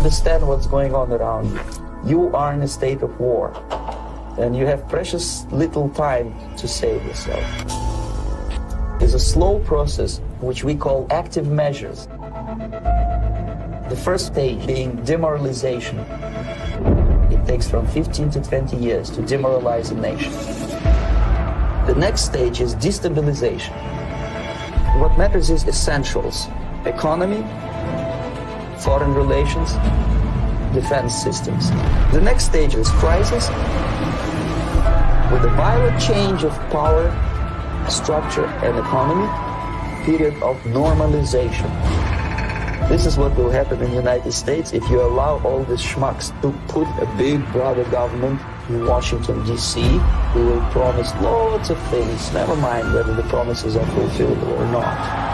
understand what's going on around you. You are in a state of war, and you have precious little time to save yourself. It's a slow process which we call active measures. The first stage being demoralization. It takes from 15 to 20 years to demoralize a nation. The next stage is destabilization. What matters is essentials: economy, foreign relations, defense systems. The next stage is crisis, with a violent change of power, structure, and economy, period of normalization. This is what will happen in the United States if you allow all these schmucks to put a big brother government in Washington, D.C., who will promise lots of things, never mind whether the promises are fulfilled or not.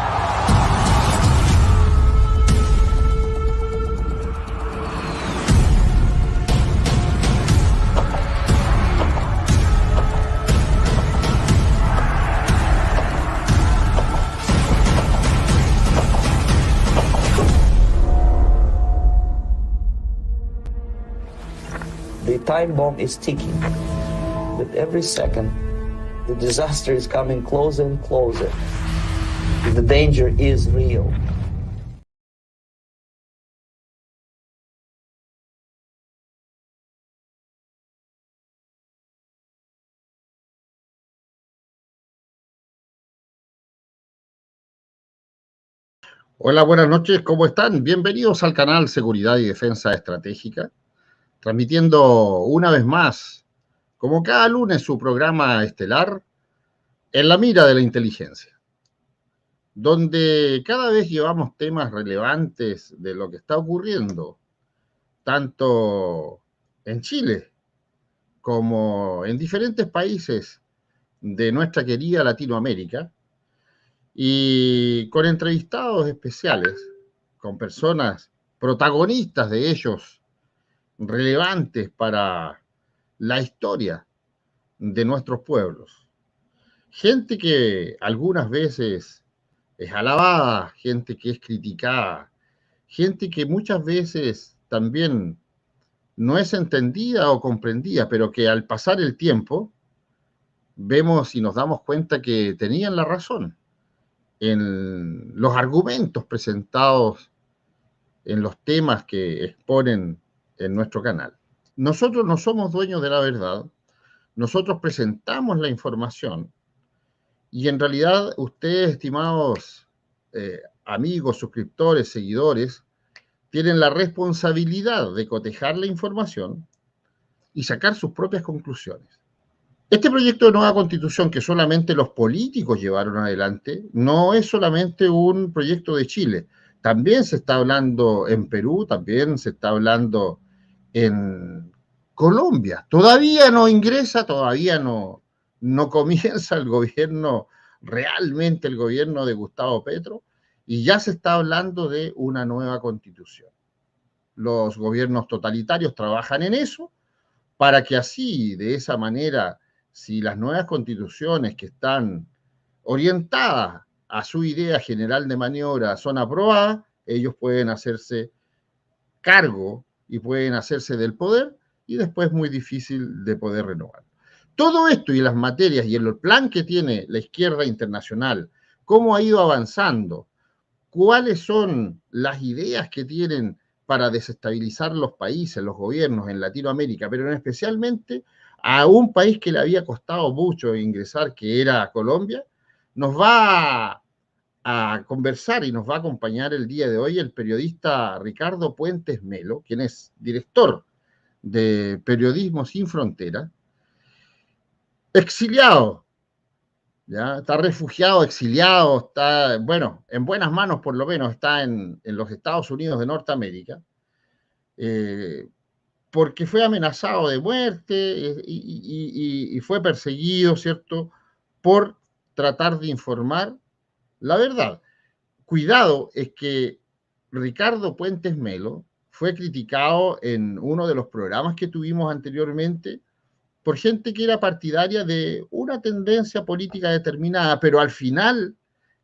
The time bomb is ticking. With every second, the disaster is coming closer and closer. The danger is real. Hola, buenas noches, ¿cómo están? Bienvenidos al canal Seguridad y Defensa Estratégica, transmitiendo una vez más, como cada lunes, su programa estelar, En la mira de la inteligencia, donde cada vez llevamos temas relevantes de lo que está ocurriendo, tanto en Chile como en diferentes países de nuestra querida Latinoamérica, y con entrevistados especiales, con personas protagonistas de ellos, relevantes para la historia de nuestros pueblos. Gente que algunas veces es alabada, gente que es criticada, gente que muchas veces también no es entendida o comprendida, pero que al pasar el tiempo vemos y nos damos cuenta que tenían la razón en los argumentos presentados en los temas que exponen en nuestro canal. Nosotros no somos dueños de la verdad, nosotros presentamos la información y en realidad ustedes, estimados amigos, suscriptores, seguidores, tienen la responsabilidad de cotejar la información y sacar sus propias conclusiones. Este proyecto de nueva constitución que solamente los políticos llevaron adelante no es solamente un proyecto de Chile. También se está hablando en Perú, también se está hablando en Colombia. Todavía no ingresa, todavía no comienza el gobierno, realmente el gobierno de Gustavo Petro, y ya se está hablando de una nueva constitución. Los gobiernos totalitarios trabajan en eso para que así, de esa manera, si las nuevas constituciones que están orientadas a su idea general de maniobra son aprobadas, ellos pueden hacerse cargo y pueden hacerse del poder y después es muy difícil de poder renovar. Todo esto y las materias y el plan que tiene la izquierda internacional, cómo ha ido avanzando, cuáles son las ideas que tienen para desestabilizar los países, los gobiernos en Latinoamérica, pero especialmente a un país que le había costado mucho ingresar, que era Colombia, nos va a conversar y nos va a acompañar el día de hoy el periodista Ricardo Puentes Melo, quien es director de Periodismo Sin Frontera, exiliado, ¿ya? Está refugiado, exiliado, está, bueno, en buenas manos por lo menos, está en los Estados Unidos de Norteamérica, porque fue amenazado de muerte y fue perseguido, ¿cierto?, por tratar de informar la verdad. Cuidado, es que Ricardo Puentes Melo fue criticado en uno de los programas que tuvimos anteriormente por gente que era partidaria de una tendencia política determinada, pero al final,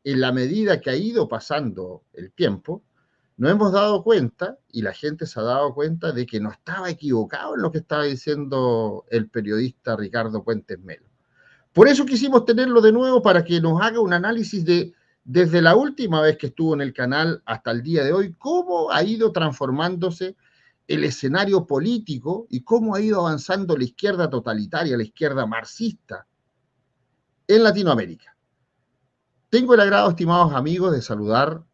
en la medida que ha ido pasando el tiempo, nos hemos dado cuenta, y la gente se ha dado cuenta, de que no estaba equivocado en lo que estaba diciendo el periodista Ricardo Puentes Melo. Por eso quisimos tenerlo de nuevo para que nos haga un análisis de, desde la última vez que estuvo en el canal hasta el día de hoy, cómo ha ido transformándose el escenario político y cómo ha ido avanzando la izquierda totalitaria, la izquierda marxista en Latinoamérica. Tengo el agrado, estimados amigos, de saludar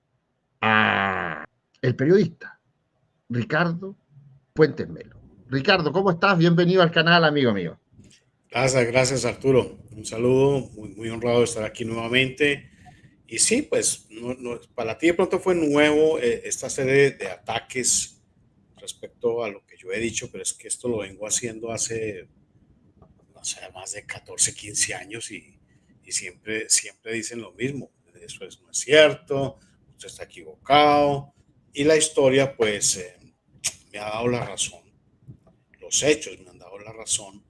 a el periodista Ricardo Puentes Melo. Ricardo, ¿cómo estás? Bienvenido al canal, amigo mío. Gracias Arturo. Un saludo, muy honrado de estar aquí nuevamente. Y sí, pues para ti de pronto fue nuevo esta serie de ataques respecto a lo que yo he dicho, pero es que esto lo vengo haciendo hace, no sé, más de 14, 15 años y siempre dicen lo mismo. Eso no es cierto, usted está equivocado. Y la historia pues me ha dado la razón. Los hechos me han dado la razón.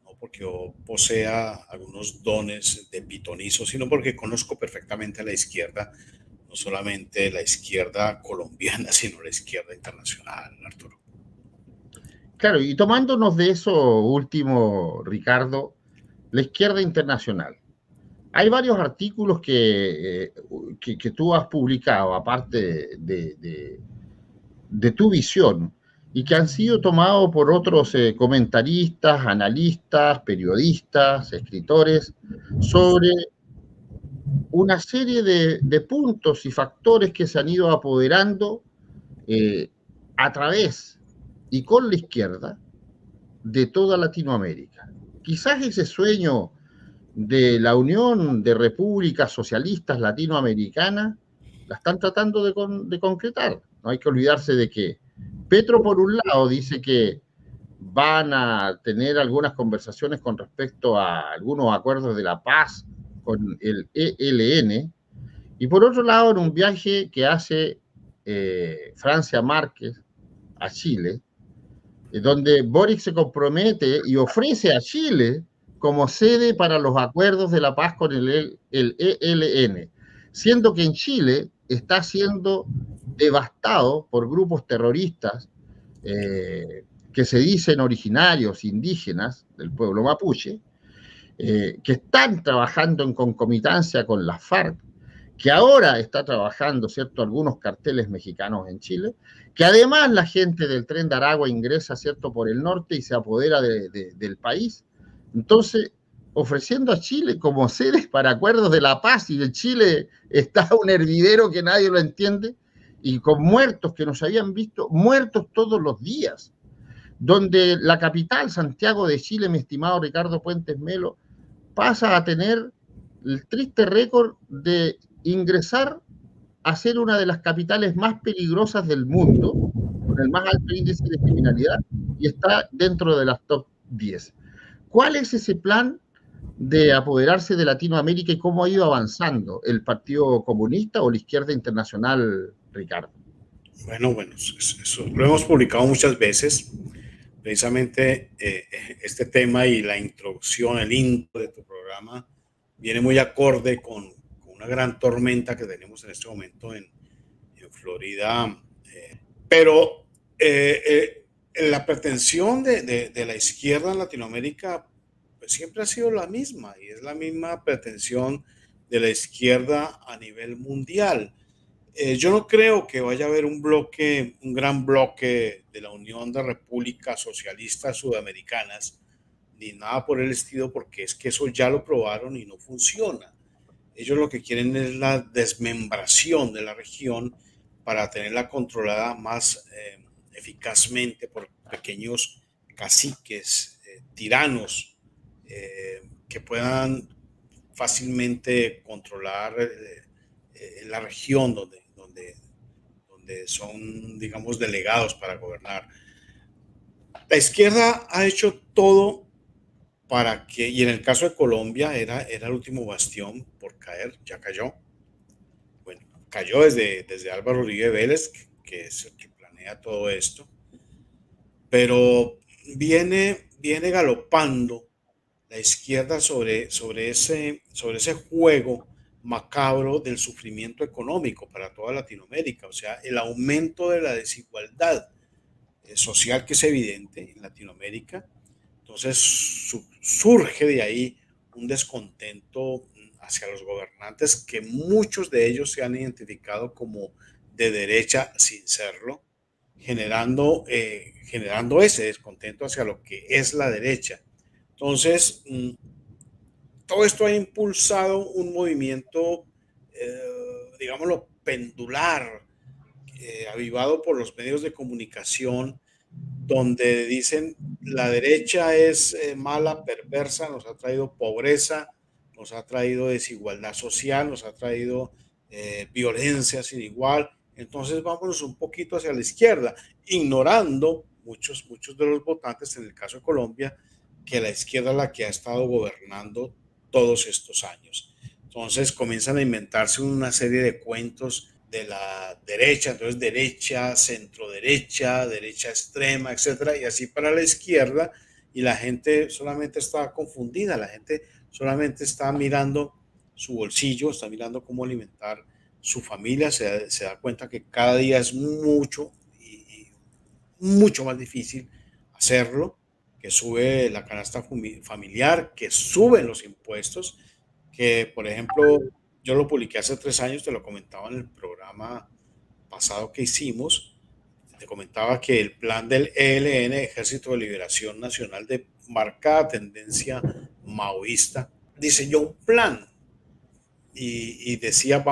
No porque yo posea algunos dones de pitonizo, sino porque conozco perfectamente a la izquierda, no solamente la izquierda colombiana, sino la izquierda internacional, Arturo. Claro, y tomándonos de eso último, Ricardo, la izquierda internacional. Hay varios artículos que tú has publicado, aparte de tu visión, y que han sido tomados por otros comentaristas, analistas, periodistas, escritores, sobre una serie de puntos y factores que se han ido apoderando a través y con la izquierda de toda Latinoamérica. Quizás ese sueño de la Unión de Repúblicas Socialistas Latinoamericanas la están tratando de concretar. No hay que olvidarse de que Petro, por un lado, dice que van a tener algunas conversaciones con respecto a algunos acuerdos de la paz con el ELN, y por otro lado, en un viaje que hace Francia Márquez a Chile, donde Boric se compromete y ofrece a Chile como sede para los acuerdos de la paz con el ELN, siendo que en Chile está siendo devastado por grupos terroristas que se dicen originarios indígenas del pueblo mapuche, que están trabajando en concomitancia con las FARC, que ahora está trabajando, ¿cierto?, algunos carteles mexicanos en Chile, que además la gente del Tren de Aragua ingresa, ¿cierto?, por el norte y se apodera del país. Entonces, ofreciendo a Chile como sede para acuerdos de la paz, y en Chile está un hervidero que nadie lo entiende, y con muertos que nos habían visto, muertos todos los días, donde la capital, Santiago de Chile, mi estimado Ricardo Puentes Melo, pasa a tener el triste récord de ingresar a ser una de las capitales más peligrosas del mundo, con el más alto índice de criminalidad, y está dentro de las top 10. ¿Cuál es ese plan de apoderarse de Latinoamérica y cómo ha ido avanzando el Partido Comunista o la izquierda internacional, Ricardo? Bueno, eso lo hemos publicado muchas veces. Precisamente este tema y la introducción, el intro de tu programa, viene muy acorde con una gran tormenta que tenemos en este momento en Florida. Pero la pretensión de la izquierda en Latinoamérica pues, siempre ha sido la misma, y es la misma pretensión de la izquierda a nivel mundial. Yo no creo que vaya a haber un gran bloque de la Unión de Repúblicas Socialistas Sudamericanas, ni nada por el estilo, porque es que eso ya lo probaron y no funciona. Ellos lo que quieren es la desmembración de la región para tenerla controlada más eficazmente por pequeños caciques, tiranos, que puedan fácilmente controlar la región donde son, digamos, delegados para gobernar. La izquierda ha hecho todo para que, y en el caso de Colombia era el último bastión por caer, ya cayó. Bueno, cayó desde Álvaro Uribe Vélez, que es el que planea todo esto, pero viene galopando la izquierda sobre ese juego macabro del sufrimiento económico para toda Latinoamérica, o sea, el aumento de la desigualdad social que es evidente en Latinoamérica. Entonces surge de ahí un descontento hacia los gobernantes, que muchos de ellos se han identificado como de derecha sin serlo, generando ese descontento hacia lo que es la derecha. Entonces, todo esto ha impulsado un movimiento, digámoslo, pendular, avivado por los medios de comunicación, donde dicen la derecha es mala, perversa, nos ha traído pobreza, nos ha traído desigualdad social, nos ha traído violencia sin igual. Entonces vámonos un poquito hacia la izquierda, ignorando muchos de los votantes, en el caso de Colombia, que la izquierda es la que ha estado gobernando todos estos años. Entonces comienzan a inventarse una serie de cuentos de la derecha, entonces derecha, centro derecha, derecha extrema, etcétera, y así para la izquierda, y la gente solamente está confundida, la gente solamente está mirando su bolsillo, está mirando cómo alimentar su familia, se da cuenta que cada día es mucho y mucho más difícil hacerlo, que sube la canasta familiar, que suben los impuestos, que por ejemplo yo lo publiqué hace 3 años, te lo comentaba en el programa pasado que hicimos, te comentaba que el plan del ELN, Ejército de Liberación Nacional, de marcada tendencia maoísta, diseñó un plan y decía,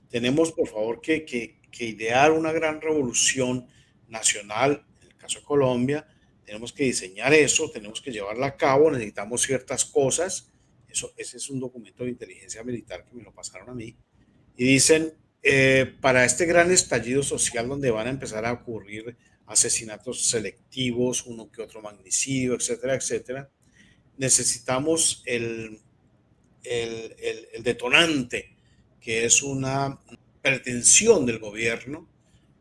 tenemos por favor que idear una gran revolución nacional, en el caso de Colombia, tenemos que diseñar eso, tenemos que llevarla a cabo, necesitamos ciertas cosas. Ese es un documento de inteligencia militar que me lo pasaron a mí. Y dicen, para este gran estallido social donde van a empezar a ocurrir asesinatos selectivos, uno que otro magnicidio, etcétera, etcétera, necesitamos el detonante, que es una pretensión del gobierno,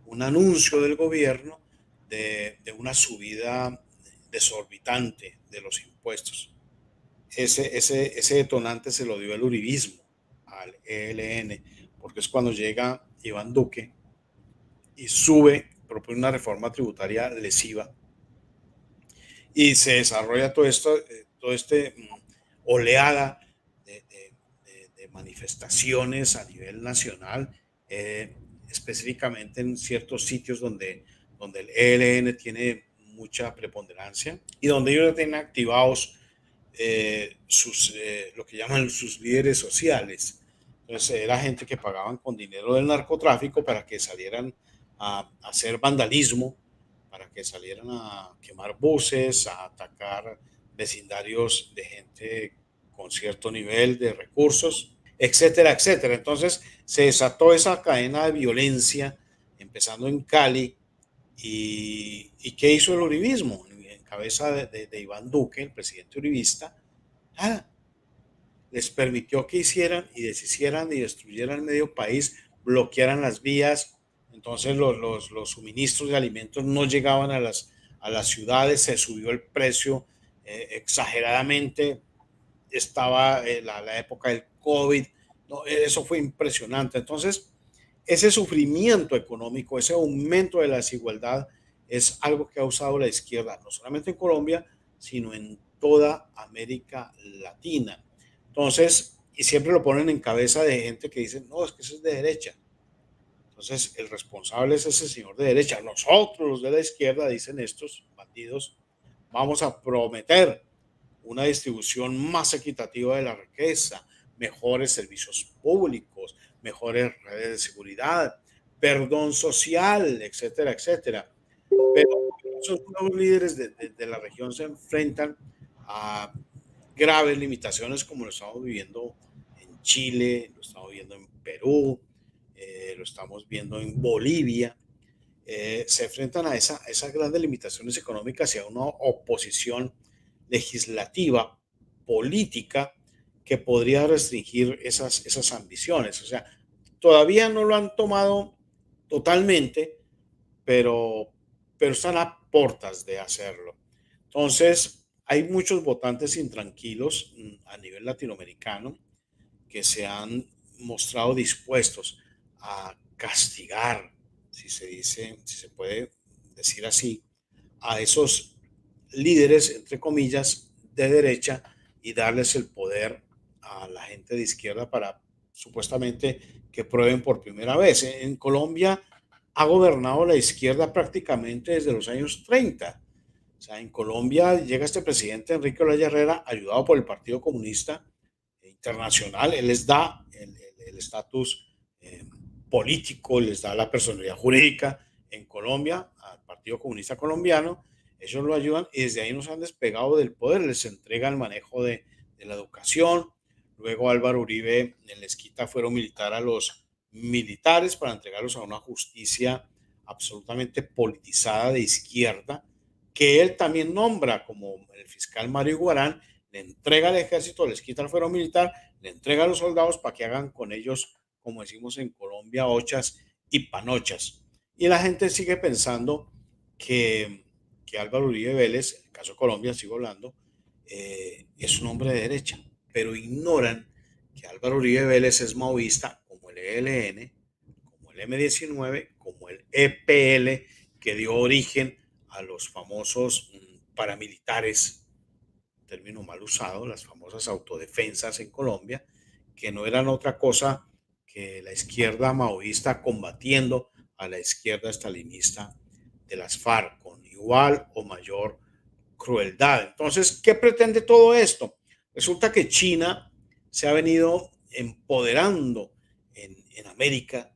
un anuncio del gobierno de una subida desorbitante de los impuestos. Ese detonante se lo dio el uribismo al ELN, porque es cuando llega Iván Duque y propone una reforma tributaria lesiva y se desarrolla todo este oleada de manifestaciones a nivel nacional, específicamente en ciertos sitios donde el ELN tiene mucha preponderancia y donde ellos tienen activados lo que llaman sus líderes sociales. Entonces era gente que pagaban con dinero del narcotráfico para que salieran a hacer vandalismo, para que salieran a quemar buses, a atacar vecindarios de gente con cierto nivel de recursos, etcétera, etcétera. Entonces se desató esa cadena de violencia, empezando en Cali. ¿Y qué hizo el uribismo? En cabeza de Iván Duque, el presidente uribista, les permitió que hicieran y deshicieran y destruyeran medio país, bloquearan las vías. Entonces los suministros de alimentos no llegaban a las ciudades, se subió el precio exageradamente, estaba la época del COVID, no, eso fue impresionante. Entonces, ese sufrimiento económico, ese aumento de la desigualdad es algo que ha usado la izquierda, no solamente en Colombia, sino en toda América Latina. Entonces, y siempre lo ponen en cabeza de gente que dice, no, es que eso es de derecha. Entonces, el responsable es ese señor de derecha. Nosotros, los de la izquierda, dicen estos bandidos, vamos a prometer una distribución más equitativa de la riqueza, mejores servicios públicos, mejores redes de seguridad, perdón social, etcétera, etcétera. Pero esos nuevos líderes de la región se enfrentan a graves limitaciones como lo estamos viviendo en Chile, lo estamos viendo en Perú, lo estamos viendo en Bolivia. Se enfrentan a esas grandes limitaciones económicas y a una oposición legislativa, política, que podría restringir esas ambiciones. O sea, todavía no lo han tomado totalmente, pero están a portas de hacerlo. Entonces, hay muchos votantes intranquilos a nivel latinoamericano que se han mostrado dispuestos a castigar, si se puede decir así, a esos líderes, entre comillas, de derecha y darles el poder a la gente de izquierda para supuestamente que prueben por primera vez. En Colombia ha gobernado la izquierda prácticamente desde los años 30. O sea, en Colombia llega este presidente Enrique Olaya Herrera, ayudado por el Partido Comunista Internacional. Él les da el estatus político, les da la personalidad jurídica en Colombia al Partido Comunista Colombiano. Ellos lo ayudan y desde ahí nos han despegado del poder, les entrega el manejo de la educación. Luego Álvaro Uribe les quita fuero militar a los militares para entregarlos a una justicia absolutamente politizada de izquierda, que él también nombra como el fiscal Mario Guarán, le entrega al ejército, les quita el fuero militar, le entrega a los soldados para que hagan con ellos, como decimos en Colombia, ochas y panochas. Y la gente sigue pensando que Álvaro Uribe Vélez, en el caso de Colombia, sigo hablando, es un hombre de derecha, pero ignoran que Álvaro Uribe Vélez es maoísta como el ELN, como el M-19, como el EPL, que dio origen a los famosos paramilitares, término mal usado, las famosas autodefensas en Colombia, que no eran otra cosa que la izquierda maoísta combatiendo a la izquierda estalinista de las FARC con igual o mayor crueldad. Entonces, ¿qué pretende todo esto? Resulta que China se ha venido empoderando en América,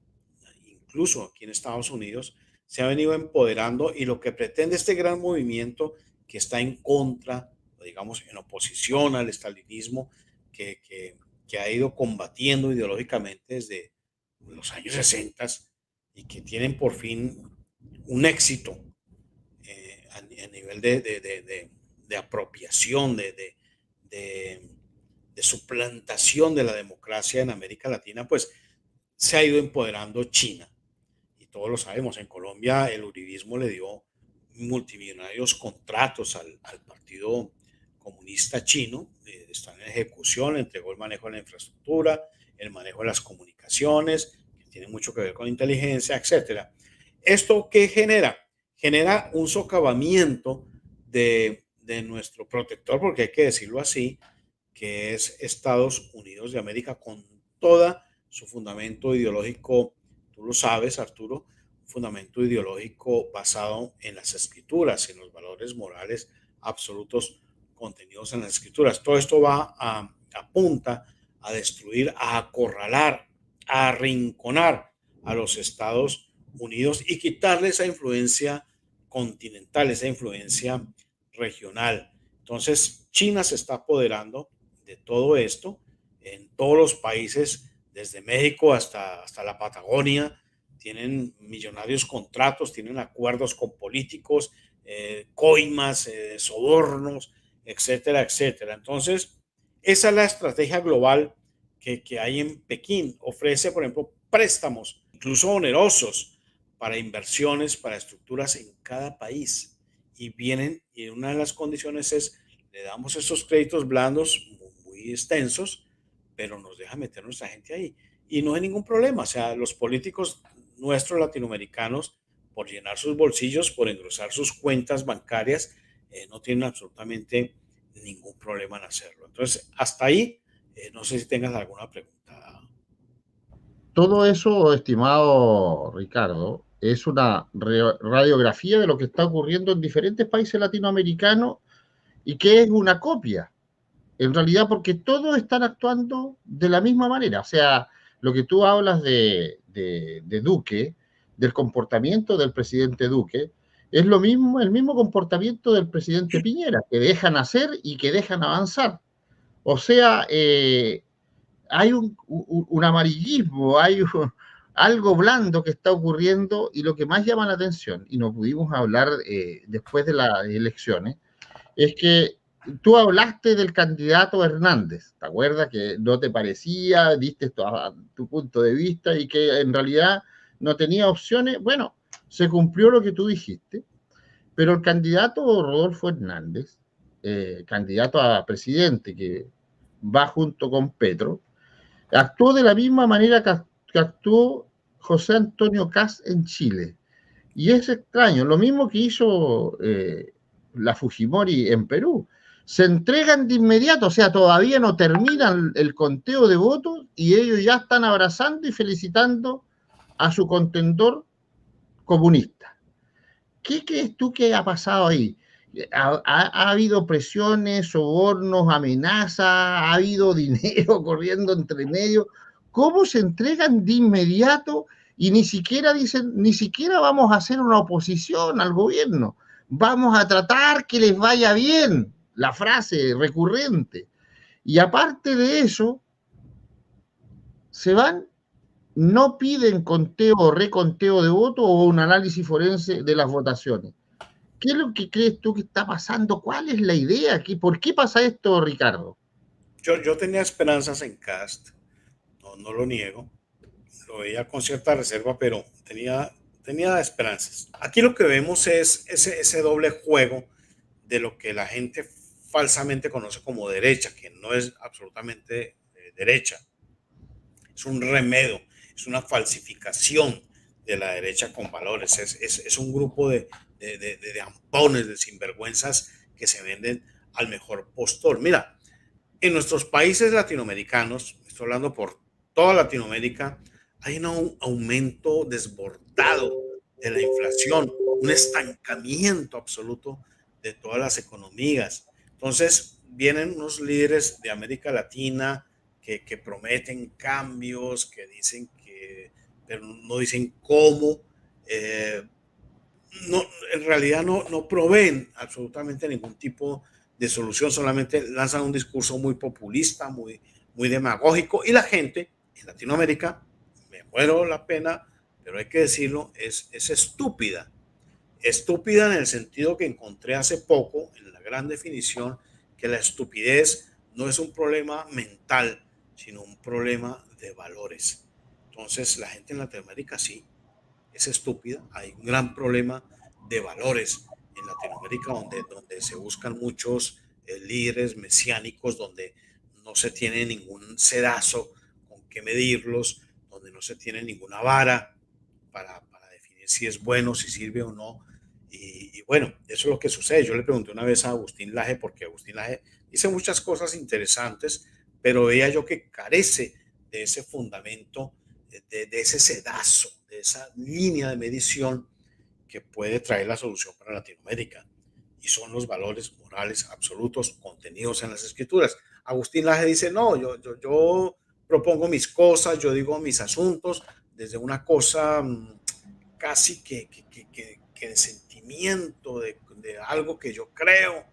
incluso aquí en Estados Unidos, se ha venido empoderando y lo que pretende este gran movimiento que está en contra, digamos, en oposición al estalinismo, que ha ido combatiendo ideológicamente desde los años 60 y que tienen por fin un éxito a nivel de apropiación, de suplantación de la democracia en América Latina, pues se ha ido empoderando China. Y todos lo sabemos, en Colombia el uribismo le dio multimillonarios contratos al Partido Comunista Chino, está en ejecución, le entregó el manejo de la infraestructura, el manejo de las comunicaciones, que tiene mucho que ver con inteligencia, etcétera. ¿Esto qué genera? Genera un socavamiento de nuestro protector, porque hay que decirlo así, que es Estados Unidos de América, con toda su fundamento ideológico, tú lo sabes, Arturo, un fundamento ideológico basado en las escrituras, en los valores morales absolutos contenidos en las escrituras. Todo esto apunta a destruir, a acorralar, a arrinconar a los Estados Unidos y quitarle esa influencia continental, esa influencia regional. Entonces, China se está apoderando de todo esto en todos los países, desde México hasta la Patagonia, tienen millonarios contratos, tienen acuerdos con políticos, coimas, sobornos, etcétera, etcétera. Entonces, esa es la estrategia global que hay en Pekín. Ofrece, por ejemplo, préstamos, incluso onerosos, para inversiones, para estructuras en cada país. Y vienen, y una de las condiciones es, le damos esos créditos blandos muy extensos, pero nos deja meter nuestra gente ahí. Y no hay ningún problema. O sea, los políticos nuestros latinoamericanos, por llenar sus bolsillos, por engrosar sus cuentas bancarias, no tienen absolutamente ningún problema en hacerlo. Entonces, hasta ahí, no sé si tengas alguna pregunta. Todo eso, estimado Ricardo, es una radiografía de lo que está ocurriendo en diferentes países latinoamericanos y que es una copia, en realidad, porque todos están actuando de la misma manera. O sea, lo que tú hablas de Duque, del comportamiento del presidente Duque, es lo mismo, el mismo comportamiento del presidente Piñera, que dejan hacer y que dejan avanzar. O sea, hay un amarillismo, hay algo blando que está ocurriendo y lo que más llama la atención, y no pudimos hablar después de las elecciones, es que tú hablaste del candidato Hernández, ¿te acuerdas? Que no te parecía, diste tu punto de vista y que en realidad no tenía opciones. Bueno, se cumplió lo que tú dijiste, pero el candidato Rodolfo Hernández, candidato a presidente que va junto con Petro, Actuó de la misma manera que actuó José Antonio Kast en Chile. Y es extraño, lo mismo que hizo la Fujimori en Perú. Se entregan de inmediato, o sea, todavía no terminan el conteo de votos y ellos ya están abrazando y felicitando a su contendor comunista. ¿Qué crees tú que ha pasado ahí? ¿Ha habido presiones, sobornos, amenazas? ¿Ha habido dinero corriendo entre medio? ¿Cómo se entregan de inmediato y ni siquiera dicen, ni siquiera vamos a hacer una oposición al gobierno? Vamos a tratar que les vaya bien, la frase recurrente. Y aparte de eso, se van, no piden conteo o reconteo de votos o un análisis forense de las votaciones. ¿Qué es lo que crees tú que está pasando? ¿Cuál es la idea? ¿Por qué pasa esto, Ricardo? Yo tenía esperanzas en Cast, no lo niego, lo veía con cierta reserva, pero tenía esperanzas. Aquí lo que vemos es ese doble juego de lo que la gente falsamente conoce como derecha, que no es absolutamente derecha, es un remedio, es una falsificación de la derecha con valores, es un grupo de ampones, de sinvergüenzas que se venden al mejor postor. Mira, en nuestros países latinoamericanos, estoy hablando por toda Latinoamérica, hay un aumento desbordado de la inflación, un estancamiento absoluto de todas las economías. Entonces, vienen unos líderes de América Latina que prometen cambios, que dicen que, pero no dicen cómo. Eh, no, en realidad no proveen absolutamente ningún tipo de solución, solamente lanzan un discurso muy populista, muy demagógico, y la gente en Latinoamérica, me muero la pena, pero hay que decirlo, es estúpida. Estúpida en el sentido que encontré hace poco, en la gran definición, que la estupidez no es un problema mental, sino un problema de valores. Entonces, la gente en Latinoamérica sí es estúpida. Hay un gran problema de valores en Latinoamérica donde se buscan muchos líderes mesiánicos, donde no se tiene ningún sedazo con qué medirlos, donde no se tiene ninguna vara para definir si es bueno, si sirve o no. Y bueno, eso es lo que sucede. Yo le pregunté una vez a Agustín Laje, porque Agustín Laje dice muchas cosas interesantes, pero veía yo que carece de ese fundamento, de ese sedazo, de esa línea de medición que puede traer la solución para Latinoamérica. Y son los valores morales absolutos contenidos en las escrituras. Agustín Laje dice, no, yo propongo mis cosas, yo digo mis asuntos desde una cosa casi que de sentimiento, de algo que yo creo.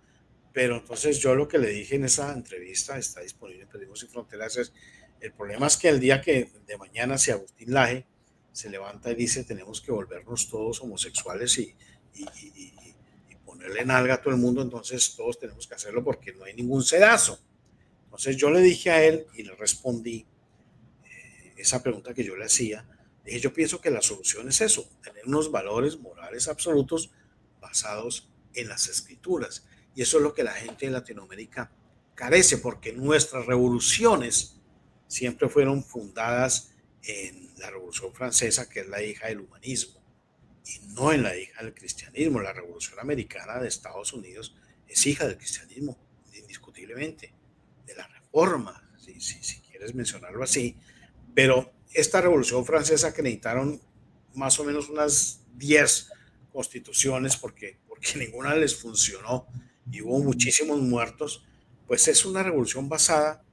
Pero entonces yo lo que le dije en esa entrevista, está disponible en Periodismo Sin Fronteras, es el problema es que el día que de mañana, si Agustín Laje se levanta y dice tenemos que volvernos todos homosexuales y ponerle nalga a todo el mundo, entonces todos tenemos que hacerlo porque no hay ningún sedazo. Entonces yo le dije a él y le respondí esa pregunta que yo le hacía. Dije, yo pienso que la solución es eso, tener unos valores morales absolutos basados en las escrituras. Y eso es lo que la gente de Latinoamérica carece, porque nuestras revoluciones siempre fueron fundadas en la Revolución Francesa, que es la hija del humanismo, y no en la hija del cristianismo. La Revolución Americana de Estados Unidos es hija del cristianismo, indiscutiblemente, de la Reforma, si quieres mencionarlo así. Pero esta Revolución Francesa, que necesitaron más o menos unas 10 constituciones porque ninguna les funcionó y hubo muchísimos muertos, pues es una revolución basada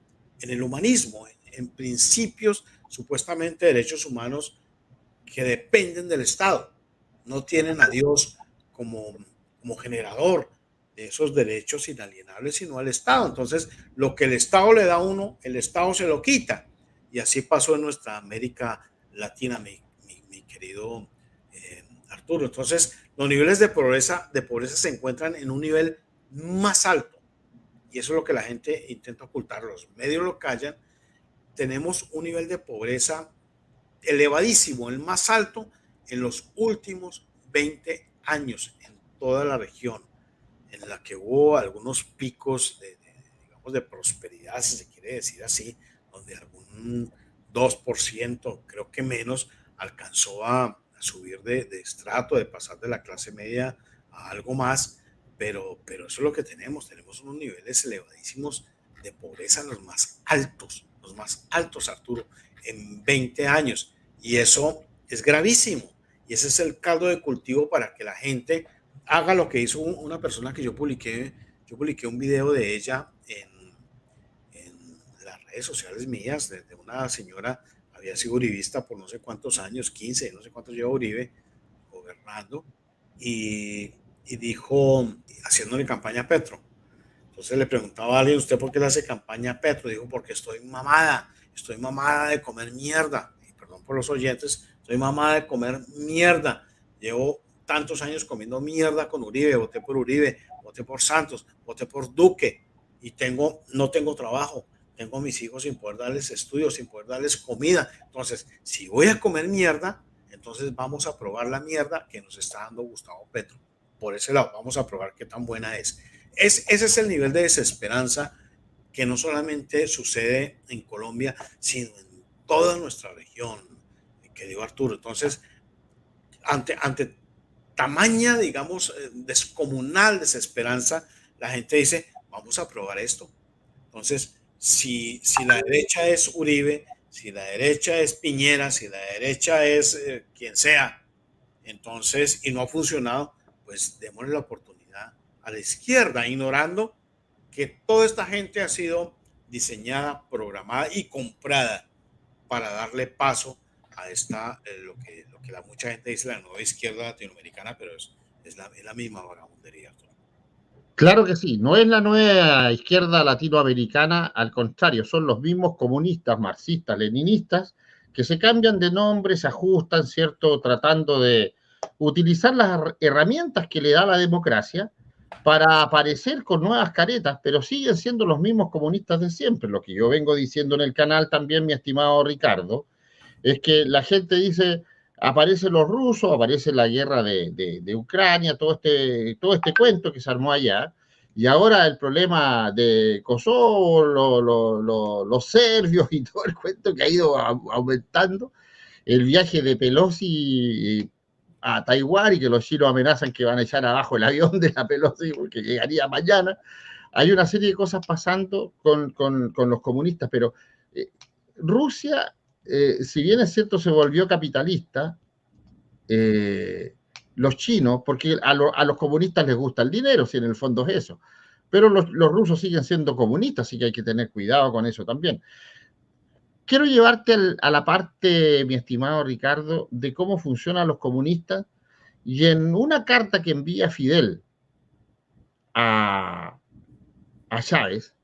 en el humanismo, en principios supuestamente de derechos humanos que dependen del Estado. No tienen a Dios como generador de esos derechos inalienables, sino al Estado. Entonces, lo que el Estado le da a uno, el Estado se lo quita. Y así pasó en nuestra América Latina, mi querido Arturo. Entonces, los niveles de pobreza se encuentran en un nivel más alto. Y eso es lo que la gente intenta ocultar. Los medios lo callan. Tenemos un nivel de pobreza elevadísimo, el más alto en los últimos 20 años en toda la región, en la que hubo algunos picos digamos, de prosperidad, si se quiere decir así, donde algún 2%, creo que menos, alcanzó a subir de estrato, de pasar de la clase media a algo más, pero eso es lo que tenemos unos niveles elevadísimos de pobreza, los más altos, Arturo, en 20 años, y eso es gravísimo, y ese es el caldo de cultivo para que la gente haga lo que hizo una persona que yo publiqué un video de ella en las redes sociales mías, de una señora, había sido uribista por no sé cuántos años, 15, no sé cuántos lleva Uribe gobernando, y dijo, haciéndole campaña a Petro. Entonces le preguntaba a alguien, ¿usted por qué le hace campaña a Petro? Dijo, porque estoy mamada de comer mierda. Y perdón por los oyentes, estoy mamada de comer mierda. Llevo tantos años comiendo mierda con Uribe, voté por Uribe, voté por Santos, voté por Duque, y no tengo trabajo, tengo a mis hijos sin poder darles estudios, sin poder darles comida. Entonces, si voy a comer mierda, entonces vamos a probar la mierda que nos está dando Gustavo Petro. Por ese lado, vamos a probar qué tan buena es. Ese es el nivel de desesperanza que no solamente sucede en Colombia, sino en toda nuestra región, querido Arturo. Entonces, ante tamaña, digamos, descomunal desesperanza, la gente dice, vamos a probar esto. Entonces, si la derecha es Uribe, si la derecha es Piñera, si la derecha es quien sea, entonces, y no ha funcionado, pues démosle la oportunidad a la izquierda, ignorando que toda esta gente ha sido diseñada, programada y comprada para darle paso a esta, lo que mucha gente dice la nueva izquierda latinoamericana, pero es la misma vagabundería. Claro que sí, no es la nueva izquierda latinoamericana, al contrario, son los mismos comunistas, marxistas, leninistas, que se cambian de nombre, se ajustan, ¿cierto?, tratando de utilizar las herramientas que le da la democracia para aparecer con nuevas caretas, pero siguen siendo los mismos comunistas de siempre. Lo que yo vengo diciendo en el canal también, mi estimado Ricardo, es que la gente dice, aparecen los rusos, aparece la guerra de Ucrania, todo este cuento que se armó allá, y ahora el problema de Kosovo, los serbios y todo el cuento que ha ido aumentando, el viaje de Pelosi a Taiwán y que los chinos amenazan que van a echar abajo el avión de la Pelosi porque llegaría mañana. Hay una serie de cosas pasando con los comunistas, pero Rusia, si bien es cierto, se volvió capitalista, los chinos, porque a los comunistas les gusta el dinero, si en el fondo es eso, pero los rusos siguen siendo comunistas, así que hay que tener cuidado con eso también. Quiero llevarte a la parte, mi estimado Ricardo, de cómo funcionan los comunistas, y en una carta que envía Fidel a Chávez,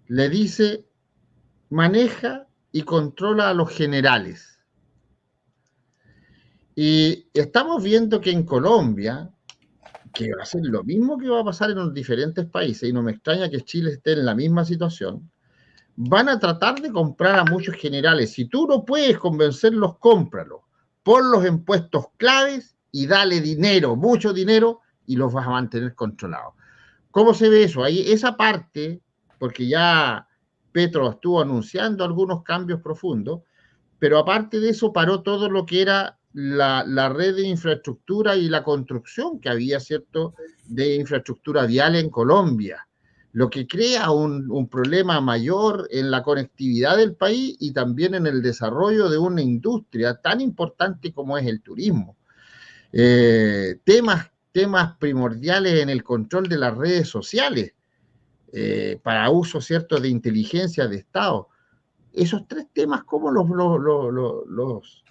le dice, maneja y controla a los generales. Y estamos viendo que en Colombia, que va a ser lo mismo que va a pasar en los diferentes países, y no me extraña que Chile esté en la misma situación, van a tratar de comprar a muchos generales. Si tú no puedes convencerlos, cómpralos. Pon los impuestos claves y dale dinero, mucho dinero, y los vas a mantener controlados. ¿Cómo se ve eso? Ahí esa parte, porque ya Petro estuvo anunciando algunos cambios profundos, pero aparte de eso paró todo lo que era la red de infraestructura y la construcción que había, ¿cierto?, de infraestructura vial en Colombia, lo que crea un problema mayor en la conectividad del país y también en el desarrollo de una industria tan importante como es el turismo. Temas primordiales en el control de las redes sociales, para uso, ¿cierto?, de inteligencia de Estado. Esos tres temas, ¿cómo los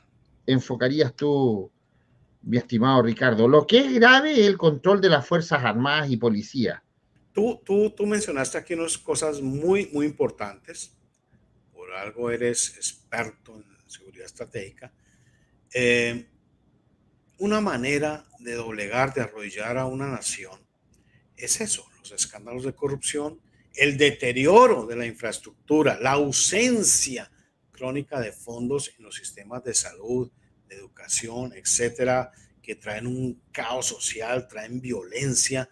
enfocarías tú, mi estimado Ricardo? Lo que es grave es el control de las Fuerzas Armadas y Policía. Tú mencionaste aquí unas cosas muy, muy importantes. Por algo eres experto en seguridad estratégica. Una manera de doblegar, de arrodillar a una nación es eso, los escándalos de corrupción, el deterioro de la infraestructura, la ausencia crónica de fondos en los sistemas de salud, de educación, etcétera, que traen un caos social, traen violencia,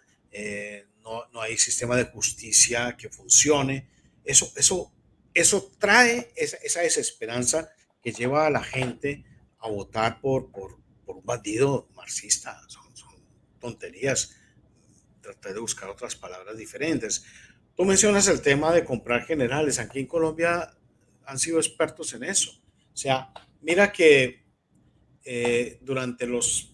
no hay sistema de justicia que funcione. Eso eso trae esa desesperanza que lleva a la gente a votar por un bandido marxista. Son tonterías. Traté de buscar otras palabras diferentes. Tú mencionas el tema de comprar generales. Aquí en Colombia han sido expertos en eso. O sea, mira que durante los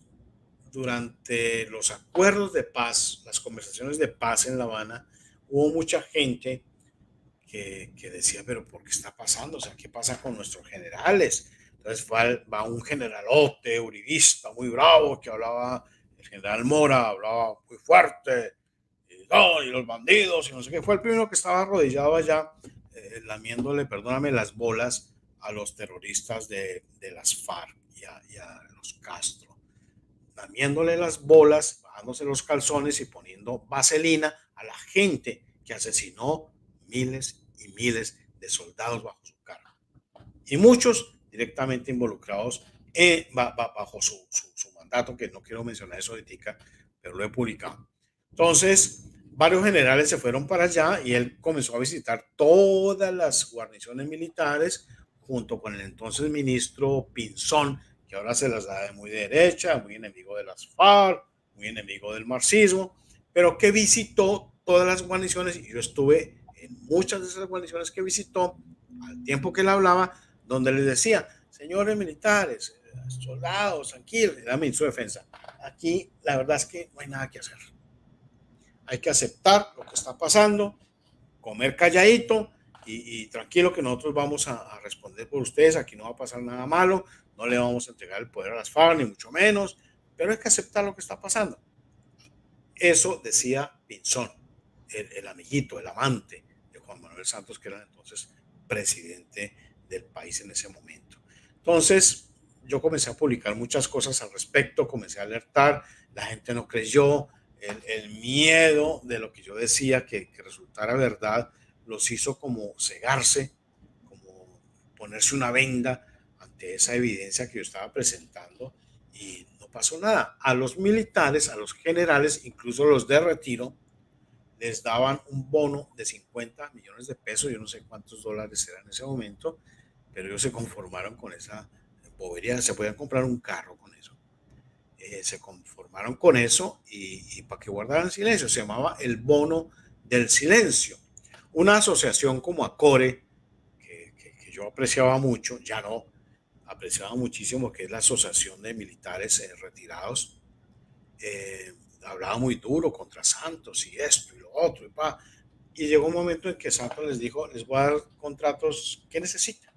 acuerdos de paz, las conversaciones de paz en La Habana, hubo mucha gente que decía, pero ¿por qué está pasando? O sea, ¿qué pasa con nuestros generales? Entonces va un generalote uribista muy bravo que hablaba, el general Mora hablaba muy fuerte, y, no, y los bandidos, y no sé qué. Fue el primero que estaba arrodillado allá, lamiéndole, perdóname, las bolas a los terroristas de las FARC y a los Castro, lamiéndole las bolas, bajándose los calzones y poniendo vaselina a la gente que asesinó miles y miles de soldados bajo su cargo. Y muchos directamente involucrados bajo su mandato, que no quiero mencionar eso ahorita, pero lo he publicado. Entonces, varios generales se fueron para allá y él comenzó a visitar todas las guarniciones militares junto con el entonces ministro Pinzón, que ahora se las da de muy derecha, muy enemigo de las FARC, muy enemigo del marxismo, pero que visitó todas las guarniciones, y yo estuve en muchas de esas guarniciones que visitó, al tiempo que él hablaba, donde les decía, señores militares, soldados, tranquilos, era ministro de defensa, aquí la verdad es que no hay nada que hacer. Hay que aceptar lo que está pasando, comer calladito y tranquilo, que nosotros vamos a responder por ustedes, aquí no va a pasar nada malo, no le vamos a entregar el poder a las FARC, ni mucho menos, pero hay que aceptar lo que está pasando. Eso decía Pinzón, el amiguito, el amante de Juan Manuel Santos, que era entonces presidente del país en ese momento. Entonces, yo comencé a publicar muchas cosas al respecto, comencé a alertar, la gente no creyó, el miedo de lo que yo decía que resultara verdad los hizo como cegarse, como ponerse una venda ante esa evidencia que yo estaba presentando, y no pasó nada. A los militares, a los generales, incluso los de retiro, les daban un bono de 50 millones de pesos, yo no sé cuántos dólares eran en ese momento, pero ellos se conformaron con esa bobería, se podían comprar un carro con eso. Se conformaron con eso y para que guardaran silencio, se llamaba el bono del silencio. Una asociación como ACORE, que yo apreciaba mucho, ya no, apreciaba muchísimo, que es la Asociación de Militares Retirados, hablaba muy duro contra Santos y esto y lo otro, y llegó un momento en que Santos les dijo, les voy a dar contratos que necesitan,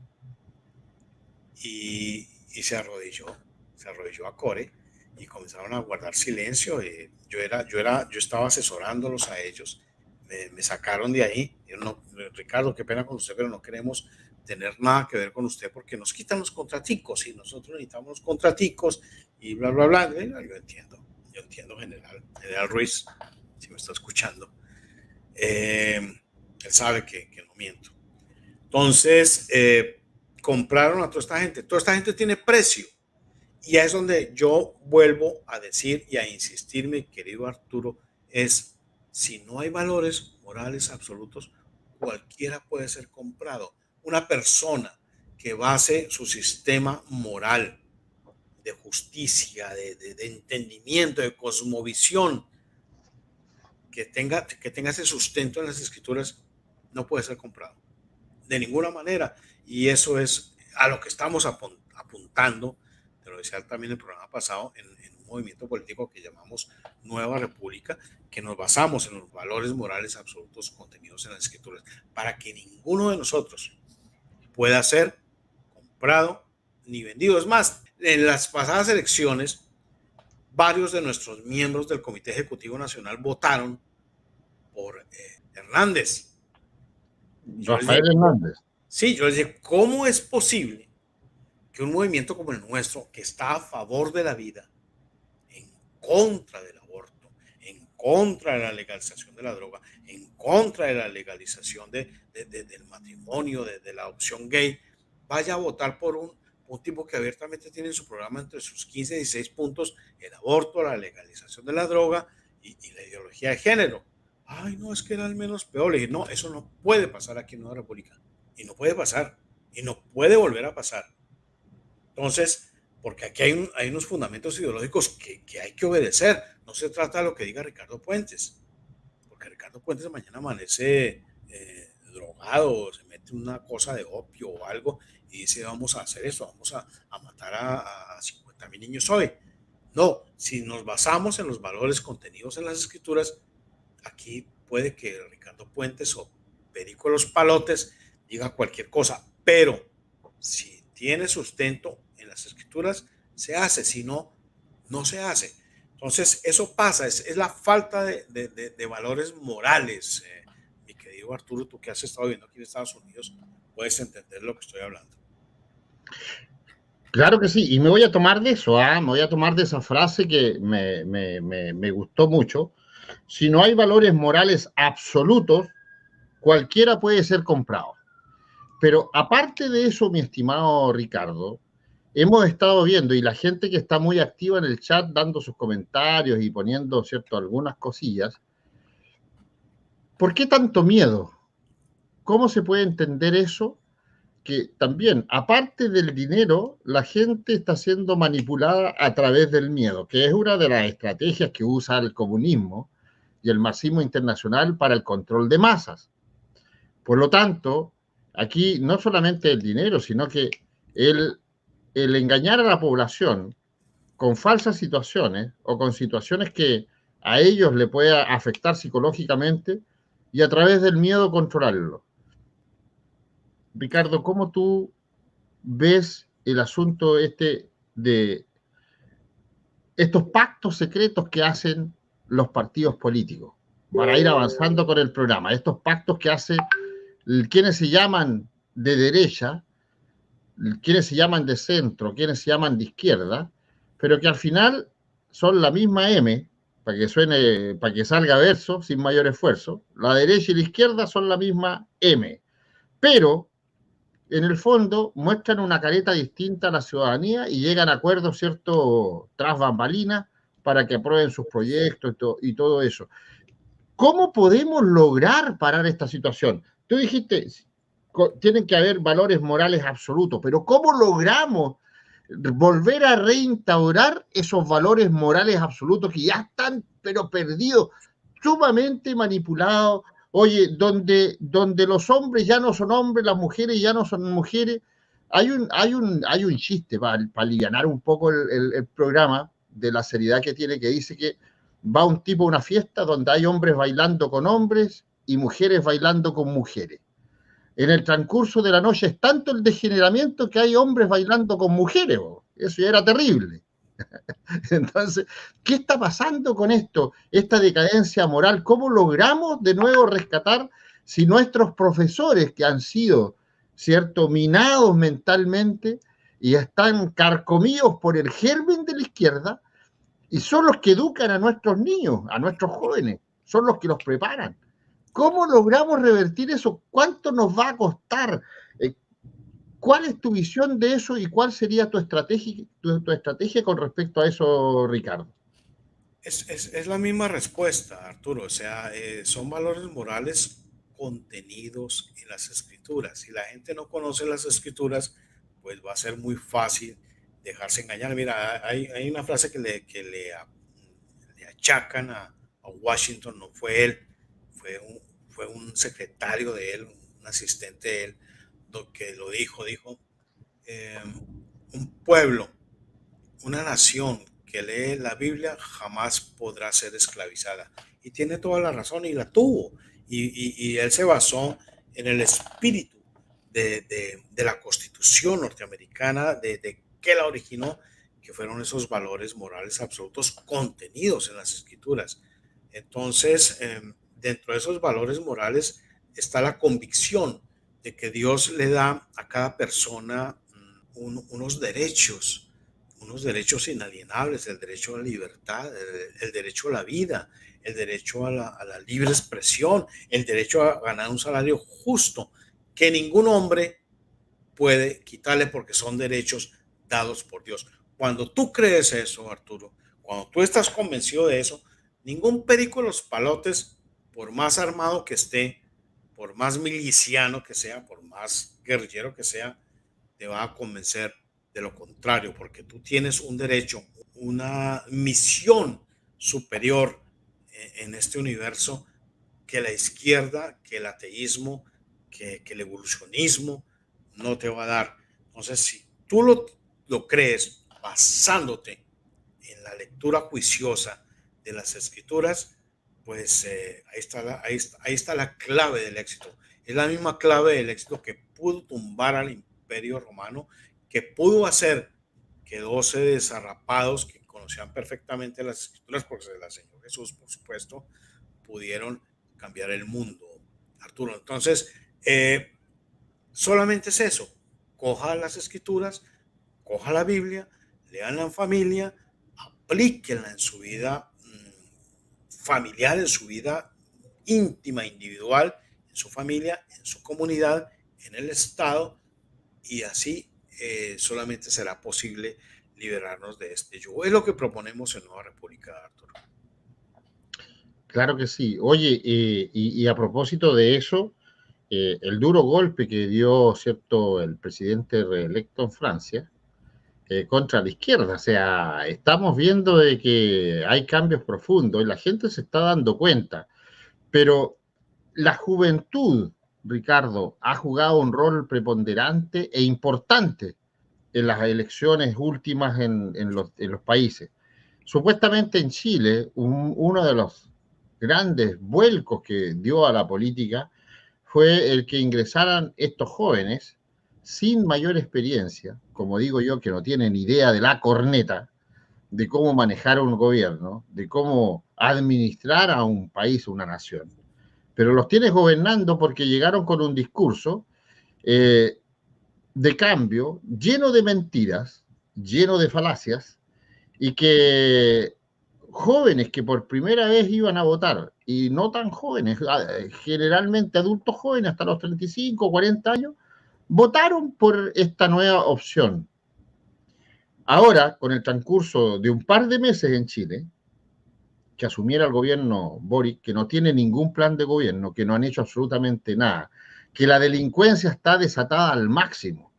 y se arrodilló a Core y comenzaron a guardar silencio. Yo estaba asesorándolos a ellos, me sacaron de ahí, no, Ricardo, qué pena con usted, pero no queremos tener nada que ver con usted porque nos quitan los contraticos y nosotros necesitamos los contraticos y bla, bla, bla. Yo entiendo, general Ruiz, si me está escuchando, él sabe que no miento. Entonces, compraron a toda esta gente tiene precio, y es donde yo vuelvo a decir y a insistir, mi querido Arturo, es, si no hay valores morales absolutos, cualquiera puede ser comprado. Una persona que base su sistema moral de justicia, de entendimiento, de cosmovisión, que tenga ese sustento en las escrituras, no puede ser comprado de ninguna manera. Y eso es a lo que estamos apuntando, te lo decía también en el programa pasado, en un movimiento político que llamamos Nueva República, que nos basamos en los valores morales absolutos contenidos en las escrituras, para que ninguno de nosotros pueda ser comprado ni vendido. Es más, en las pasadas elecciones, varios de nuestros miembros del Comité Ejecutivo Nacional votaron por Hernández. Rafael Hernández. Sí, yo les dije, ¿cómo es posible que un movimiento como el nuestro, que está a favor de la vida, en contra del aborto, en contra de la legalización de la droga, en contra de la legalización del matrimonio, de la opción gay, vaya a votar por un tipo que abiertamente tiene en su programa entre sus 15 y 16 puntos el aborto, la legalización de la droga y la ideología de género? Ay, no, es que era el menos peor. Le dije, no, eso no puede pasar aquí en Nueva República. y no puede pasar, y no puede volver a pasar. Entonces, porque aquí hay unos fundamentos ideológicos que hay que obedecer. No se trata de lo que diga Ricardo Puentes, porque Ricardo Puentes mañana amanece drogado, se mete una cosa de opio o algo y dice vamos a hacer eso, vamos a matar a 50,000 niños hoy. No, si nos basamos en los valores contenidos en las escrituras, aquí puede que Ricardo Puentes o Perico Los Palotes diga cualquier cosa, pero si tiene sustento en las escrituras, se hace, si no, no se hace. Entonces, eso pasa, es la falta de valores morales. Mi querido Arturo, tú que has estado viviendo aquí en Estados Unidos, puedes entender lo que estoy hablando. Claro que sí, y me voy a tomar de eso, me voy a tomar de esa frase que me gustó mucho. Si no hay valores morales absolutos, cualquiera puede ser comprado. Pero aparte de eso, mi estimado Ricardo, hemos estado viendo, y la gente que está muy activa en el chat dando sus comentarios y poniendo, ¿cierto?, algunas cosillas, ¿por qué tanto miedo? ¿Cómo se puede entender eso? Que también, aparte del dinero, la gente está siendo manipulada a través del miedo, que es una de las estrategias que usa el comunismo y el marxismo internacional para el control de masas. Por lo tanto, aquí no solamente el dinero, sino que el engañar a la población con falsas situaciones o con situaciones que a ellos le pueda afectar psicológicamente y a través del miedo controlarlo. Ricardo, ¿cómo tú ves el asunto de estos pactos secretos que hacen los partidos políticos para ir avanzando con el programa? Estos pactos que hacen quienes se llaman de derecha, quienes se llaman de centro, quienes se llaman de izquierda, pero que al final son la misma M, para que suene, para que salga verso sin mayor esfuerzo. La derecha y la izquierda son la misma M, pero en el fondo muestran una careta distinta a la ciudadanía y llegan a acuerdos, ¿cierto?, tras bambalinas para que aprueben sus proyectos y todo eso. ¿Cómo podemos lograr parar esta situación? Tú dijiste, tienen que haber valores morales absolutos, pero ¿cómo logramos volver a reinstaurar esos valores morales absolutos que ya están, pero perdidos, sumamente manipulados? Oye, donde los hombres ya no son hombres, las mujeres ya no son mujeres. Hay un chiste para alivianar un poco el programa de la seriedad que tiene, que dice que va un tipo a una fiesta donde hay hombres bailando con hombres y mujeres bailando con mujeres. En el transcurso de la noche es tanto el degeneramiento que hay hombres bailando con mujeres. Eso ya era terrible. Entonces, ¿qué está pasando con esto? Esta decadencia moral, ¿cómo logramos de nuevo rescatar si nuestros profesores que han sido, ¿cierto?, minados mentalmente y están carcomidos por el germen de la izquierda y son los que educan a nuestros niños, a nuestros jóvenes, son los que los preparan? ¿Cómo logramos revertir eso? ¿Cuánto nos va a costar? ¿Cuál es tu visión de eso y cuál sería tu estrategia con respecto a eso, Ricardo? Es la misma respuesta, Arturo. O sea, son valores morales contenidos en las escrituras. Si la gente no conoce las escrituras, pues va a ser muy fácil dejarse engañar. Mira, hay una frase que le achacan a Washington, no fue él, fue un secretario de él, un asistente de él, que lo dijo, un pueblo, una nación que lee la Biblia jamás podrá ser esclavizada. Y tiene toda la razón y la tuvo. Y él se basó en el espíritu de la Constitución norteamericana, de que la originó, que fueron esos valores morales absolutos contenidos en las escrituras. Entonces, dentro de esos valores morales está la convicción de que Dios le da a cada persona unos derechos inalienables, el derecho a la libertad, el derecho a la vida, el derecho a la libre expresión, el derecho a ganar un salario justo, que ningún hombre puede quitarle porque son derechos dados por Dios. Cuando tú crees eso, Arturo, cuando tú estás convencido de eso, ningún perico de los palotes, por más armado que esté, por más miliciano que sea, por más guerrillero que sea, te va a convencer de lo contrario, porque tú tienes un derecho, una misión superior en este universo que la izquierda, que el ateísmo, que el evolucionismo no te va a dar. Entonces, si tú lo crees basándote en la lectura juiciosa de las escrituras, pues ahí está la clave del éxito. Es la misma clave del éxito que pudo tumbar al imperio romano, que pudo hacer que 12 desarrapados que conocían perfectamente las escrituras, porque se las enseñó Jesús, por supuesto, pudieron cambiar el mundo, Arturo. Entonces, solamente es eso. Coja las escrituras, coja la Biblia, leanla en familia, aplíquenla en su vida familiar, en su vida íntima, individual, en su familia, en su comunidad, en el Estado, y así solamente será posible liberarnos de este yugo. Es lo que proponemos en Nueva República, Arturo. Claro que sí. Oye, y a propósito de eso, el duro golpe que dio, ¿cierto?, el presidente reelecto en Francia contra la izquierda. O sea, estamos viendo de que hay cambios profundos y la gente se está dando cuenta. Pero la juventud, Ricardo, ha jugado un rol preponderante e importante en las elecciones últimas en los países. Supuestamente en Chile, uno de los grandes vuelcos que dio a la política fue el que ingresaran estos jóvenes sin mayor experiencia, como digo yo, que no tienen idea de la corneta, de cómo manejar un gobierno, de cómo administrar a un país, una nación. Pero los tienes gobernando porque llegaron con un discurso eh, de cambio, lleno de mentiras, lleno de falacias, y que jóvenes que por primera vez iban a votar, y no tan jóvenes, generalmente adultos jóvenes hasta los 35, 40 años, votaron por esta nueva opción. Ahora, con el transcurso de un par de meses en Chile, que asumiera el gobierno Boric, que no tiene ningún plan de gobierno, que no han hecho absolutamente nada, que la delincuencia está desatada al máximo,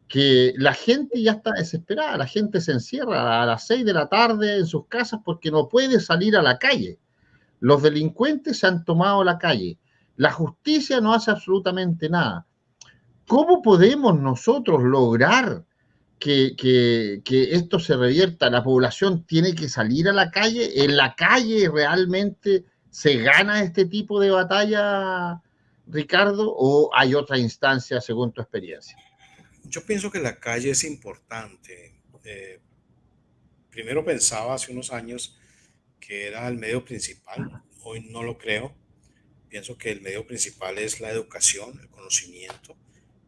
que la gente ya está desesperada, la gente se encierra a las 6 de la tarde en sus casas porque no puede salir a la calle. Los delincuentes se han tomado la calle. La justicia no hace absolutamente nada. ¿Cómo podemos nosotros lograr que esto se revierta? La población tiene que salir a la calle. ¿En la calle realmente se gana este tipo de batalla, Ricardo? ¿O hay otra instancia según tu experiencia? Yo pienso que la calle es importante. Primero pensaba hace unos años que era el medio principal. Hoy no lo creo. Pienso que el medio principal es la educación, el conocimiento.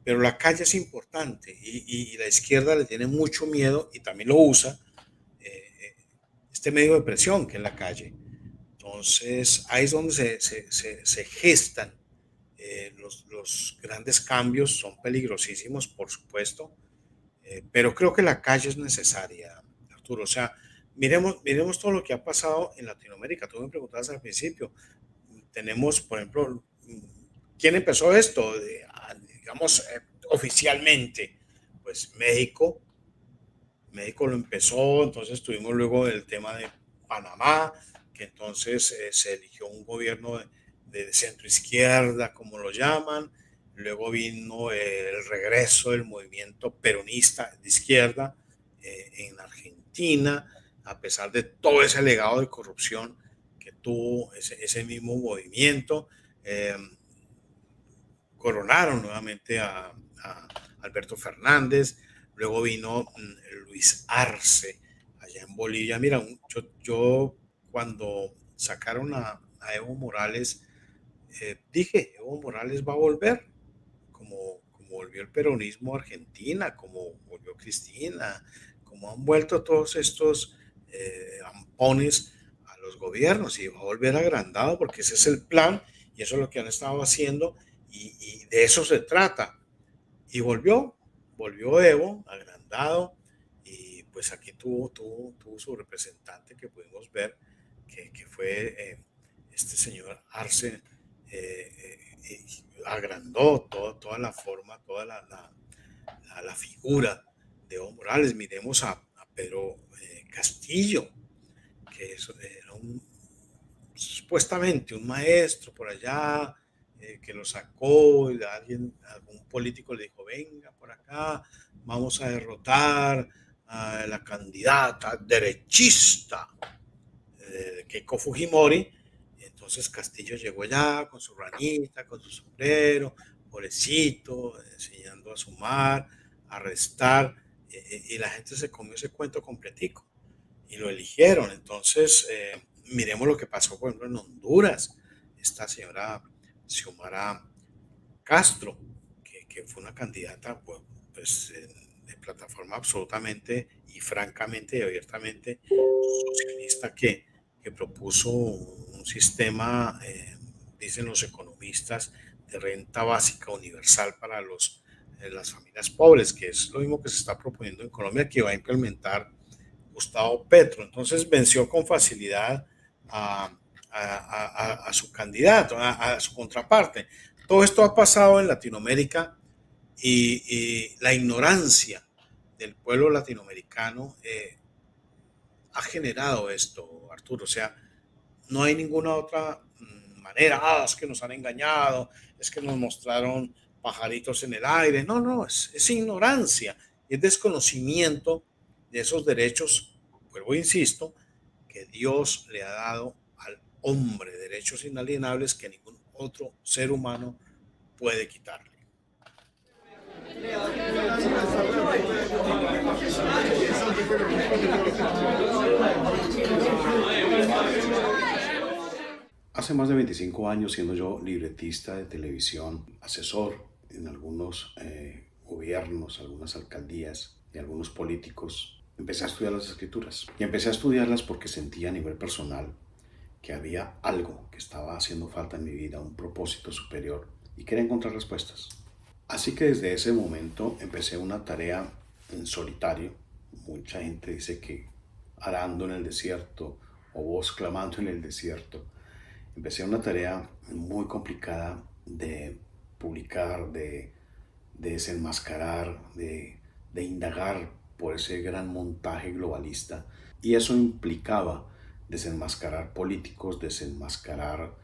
Pero la calle es importante y la izquierda le tiene mucho miedo y también lo usa este medio de presión que es la calle. Entonces ahí es donde se gestan los grandes cambios. Son peligrosísimos, por supuesto, pero creo que la calle es necesaria, Arturo. O sea, miremos todo lo que ha pasado en Latinoamérica. Tú me preguntabas al principio. Tenemos, por ejemplo, ¿quién empezó esto? Digamos, oficialmente, pues México. México lo empezó, entonces tuvimos luego el tema de Panamá, que entonces se eligió un gobierno de centro izquierda, como lo llaman. Luego vino el regreso del movimiento peronista de izquierda en Argentina, a pesar de todo ese legado de corrupción que tuvo ese mismo movimiento. Coronaron nuevamente a Alberto Fernández. Luego vino Luis Arce allá en Bolivia. Mira, yo cuando sacaron a Evo Morales, dije, Evo Morales va a volver, como volvió el peronismo a Argentina, como volvió Cristina, como han vuelto todos estos ampones a los gobiernos, y va a volver agrandado porque ese es el plan y eso es lo que han estado haciendo, y de eso se trata. Y volvió Evo agrandado, y pues aquí tuvo su representante que pudimos ver, que fue este señor Arce, agrandó toda la forma, toda la figura de Evo Morales. Miremos a Pedro Castillo, que era supuestamente un maestro por allá, que lo sacó y algún político le dijo, venga por acá, vamos a derrotar a la candidata derechista Keiko Fujimori. Entonces Castillo llegó allá con su ranita, con su sombrero, pobrecito, enseñando a sumar, a restar, y la gente se comió ese cuento completico y lo eligieron. Entonces, miremos lo que pasó, por ejemplo, en Honduras. Esta señora Xiomara Castro, que fue una candidata pues, de plataforma absolutamente y francamente y abiertamente socialista, que propuso un sistema, dicen los economistas, de renta básica universal para las familias pobres, que es lo mismo que se está proponiendo en Colombia, que va a implementar Gustavo Petro. Entonces venció con facilidad a su candidato, a su contraparte. Todo esto ha pasado en Latinoamérica, y la ignorancia del pueblo latinoamericano ha generado esto, Arturo. O sea, no hay ninguna otra manera. Es que nos han engañado, es que nos mostraron pajaritos en el aire. No, no, es ignorancia, es desconocimiento de esos derechos, vuelvo e insisto, que Dios le ha dado al hombre, derechos inalienables que ningún otro ser humano puede quitarle. Hace más de 25 años, siendo yo libretista de televisión, asesor en algunos gobiernos, algunas alcaldías y algunos políticos, empecé a estudiar las escrituras. Y empecé a estudiarlas porque sentía a nivel personal que había algo que estaba haciendo falta en mi vida, un propósito superior, y quería encontrar respuestas. Así que desde ese momento empecé una tarea en solitario. Mucha gente dice que arando en el desierto o voz clamando en el desierto. Empecé una tarea muy complicada de publicar, de desenmascarar, de indagar por ese gran montaje globalista. Y eso implicaba desenmascarar políticos, desenmascarar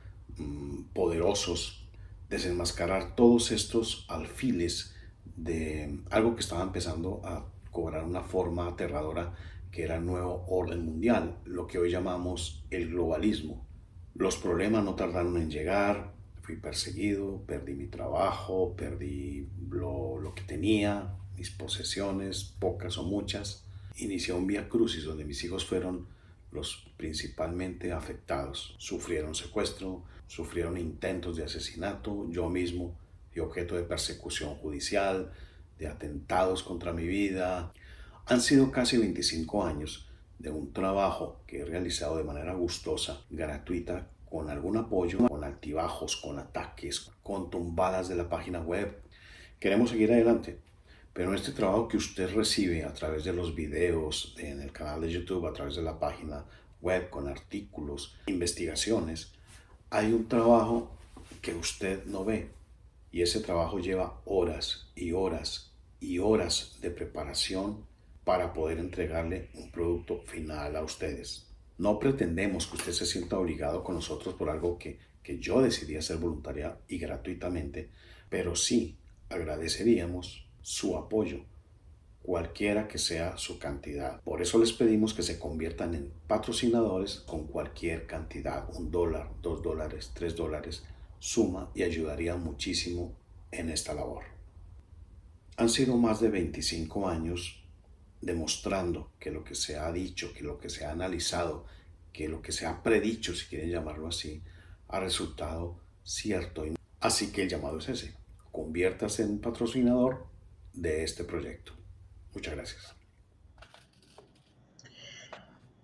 poderosos, desenmascarar todos estos alfiles de algo que estaba empezando a cobrar una forma aterradora, que era el nuevo orden mundial, lo que hoy llamamos el globalismo. Los problemas no tardaron en llegar, fui perseguido, perdí mi trabajo, perdí lo que tenía, mis posesiones, pocas o muchas. Inicié un vía crucis donde mis hijos fueron los principalmente afectados. Sufrieron secuestro, sufrieron intentos de asesinato, yo mismo fui objeto de persecución judicial, de atentados contra mi vida. Han sido casi 25 años de un trabajo que he realizado de manera gustosa, gratuita, con algún apoyo, con altibajos, con ataques, con tumbadas de la página web. Queremos seguir adelante, pero este trabajo que usted recibe a través de los videos en el canal de YouTube, a través de la página web, con artículos, investigaciones, hay un trabajo que usted no ve, y ese trabajo lleva horas y horas y horas de preparación para poder entregarle un producto final a ustedes. No pretendemos que usted se sienta obligado con nosotros por algo que yo decidí hacer voluntaria y gratuitamente, pero sí agradeceríamos su apoyo, cualquiera que sea su cantidad. Por eso les pedimos que se conviertan en patrocinadores con cualquier cantidad, $1, $2, $3, suma y ayudaría muchísimo en esta labor. Han sido más de 25 años demostrando que lo que se ha dicho, que lo que se ha analizado, que lo que se ha predicho, si quieren llamarlo así, ha resultado cierto. Así que el llamado es ese: conviértase en patrocinador de este proyecto. Muchas gracias.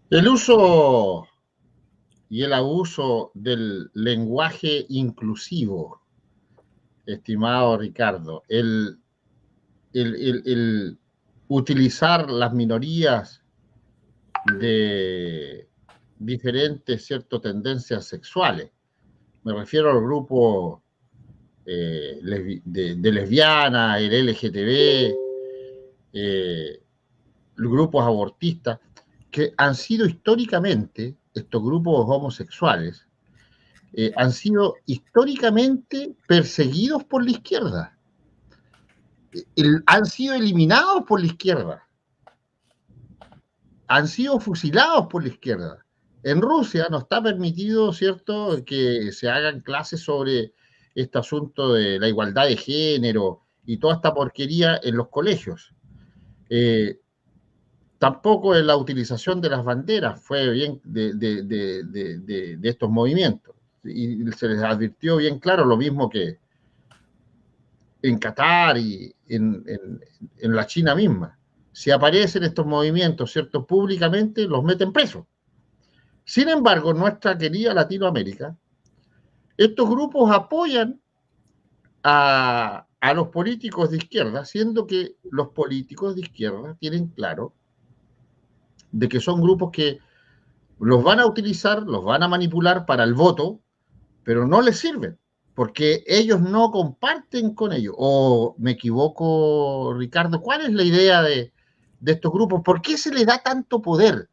El uso y el abuso del lenguaje inclusivo, estimado Ricardo, el utilizar las minorías de diferentes tendencias sexuales. Me refiero al grupo de lesbianas, el LGTB, grupos abortistas, que han sido históricamente, estos grupos homosexuales, han sido históricamente perseguidos por la izquierda, han sido eliminados por la izquierda, han sido fusilados por la izquierda. En Rusia no está permitido, ¿cierto?, que se hagan clases sobre este asunto de la igualdad de género y toda esta porquería en los colegios. Tampoco en la utilización de las banderas fue bien de estos movimientos. Y se les advirtió bien claro, lo mismo que en Qatar y en la China misma. Si aparecen estos movimientos, ¿cierto?, públicamente, los meten presos. Sin embargo, en nuestra querida Latinoamérica, estos grupos apoyan a los políticos de izquierda, siendo que los políticos de izquierda tienen claro de que son grupos que los van a utilizar, los van a manipular para el voto, pero no les sirven, porque ellos no comparten con ellos. ¿O me equivoco, Ricardo? ¿Cuál es la idea de estos grupos? ¿Por qué se les da tanto poder?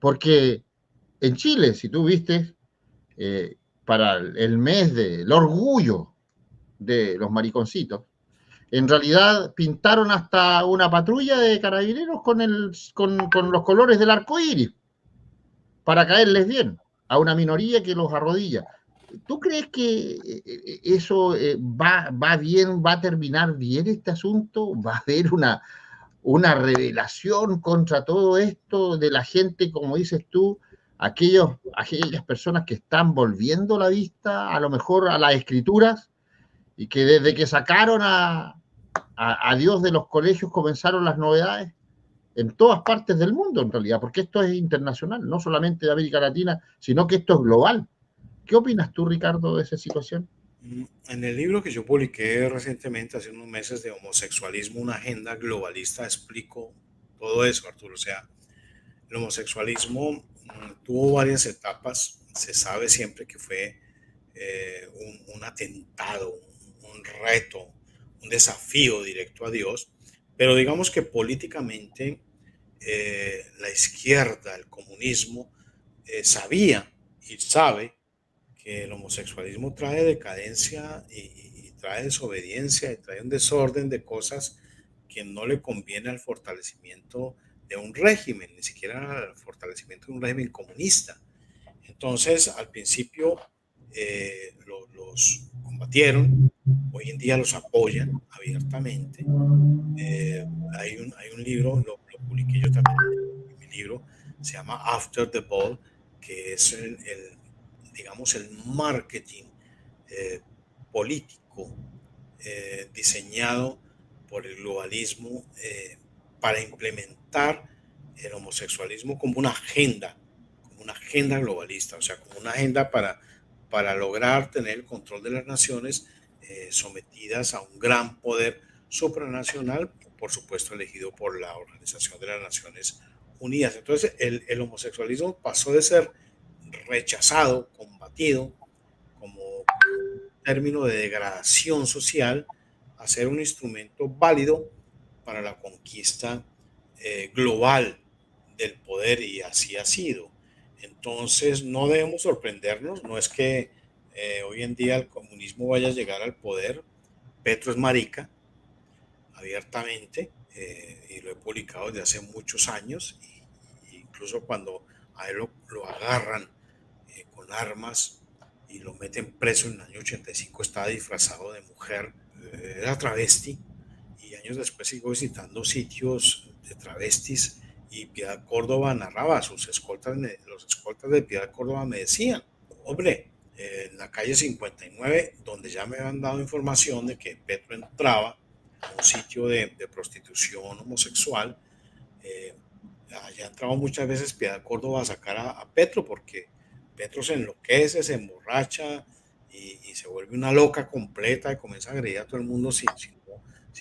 Porque en Chile, si tú viste, para el mes del orgullo de los mariconcitos, en realidad pintaron hasta una patrulla de carabineros con los colores del arco iris para caerles bien a una minoría que los arrodilla. ¿Tú crees que eso va bien, va a terminar bien este asunto? ¿Va a haber una revelación contra todo esto de la gente, como dices tú, aquellas personas que están volviendo la vista a lo mejor a las escrituras y que desde que sacaron a Dios de los colegios comenzaron las novedades en todas partes del mundo en realidad, porque esto es internacional, no solamente de América Latina, sino que esto es global? ¿Qué opinas tú, Ricardo, de esa situación? En el libro que yo publiqué recientemente, hace unos meses, de homosexualismo, una agenda globalista, explico todo eso, Arturo. O sea, el homosexualismo tuvo varias etapas. Se sabe siempre que fue un atentado, un reto, un desafío directo a Dios, pero digamos que políticamente la izquierda, el comunismo, sabía y sabe que el homosexualismo trae decadencia y trae desobediencia y trae un desorden de cosas que no le conviene al fortalecimiento de un régimen, ni siquiera al fortalecimiento de un régimen comunista. Entonces, al principio los combatieron, hoy en día los apoyan abiertamente. Hay un libro, lo publiqué yo también en mi libro, se llama After the Ball, que es digamos, el marketing político diseñado por el globalismo para implementar el homosexualismo como una agenda globalista, o sea, como una agenda para lograr tener el control de las naciones sometidas a un gran poder supranacional, por supuesto elegido por la Organización de las Naciones Unidas. Entonces, el homosexualismo pasó de ser rechazado, combatido, como un término de degradación social, a ser un instrumento válido para la conquista global del poder, y así ha sido. Entonces, no debemos sorprendernos, no es que hoy en día el comunismo vaya a llegar al poder. Petro es marica, abiertamente, y lo he publicado desde hace muchos años, incluso cuando a él lo agarran con armas y lo meten preso en el año 85, estaba disfrazado de mujer, era travesti, y años después siguió visitando sitios de travestis, y Piedad Córdoba narraba, los escoltas de Piedad Córdoba me decían, hombre, en la calle 59, donde ya me habían dado información de que Petro entraba a un sitio de prostitución homosexual, allá entraba muchas veces Piedad Córdoba a sacar a Petro, porque Petro se enloquece, se emborracha y se vuelve una loca completa y comienza a agredir a todo el mundo si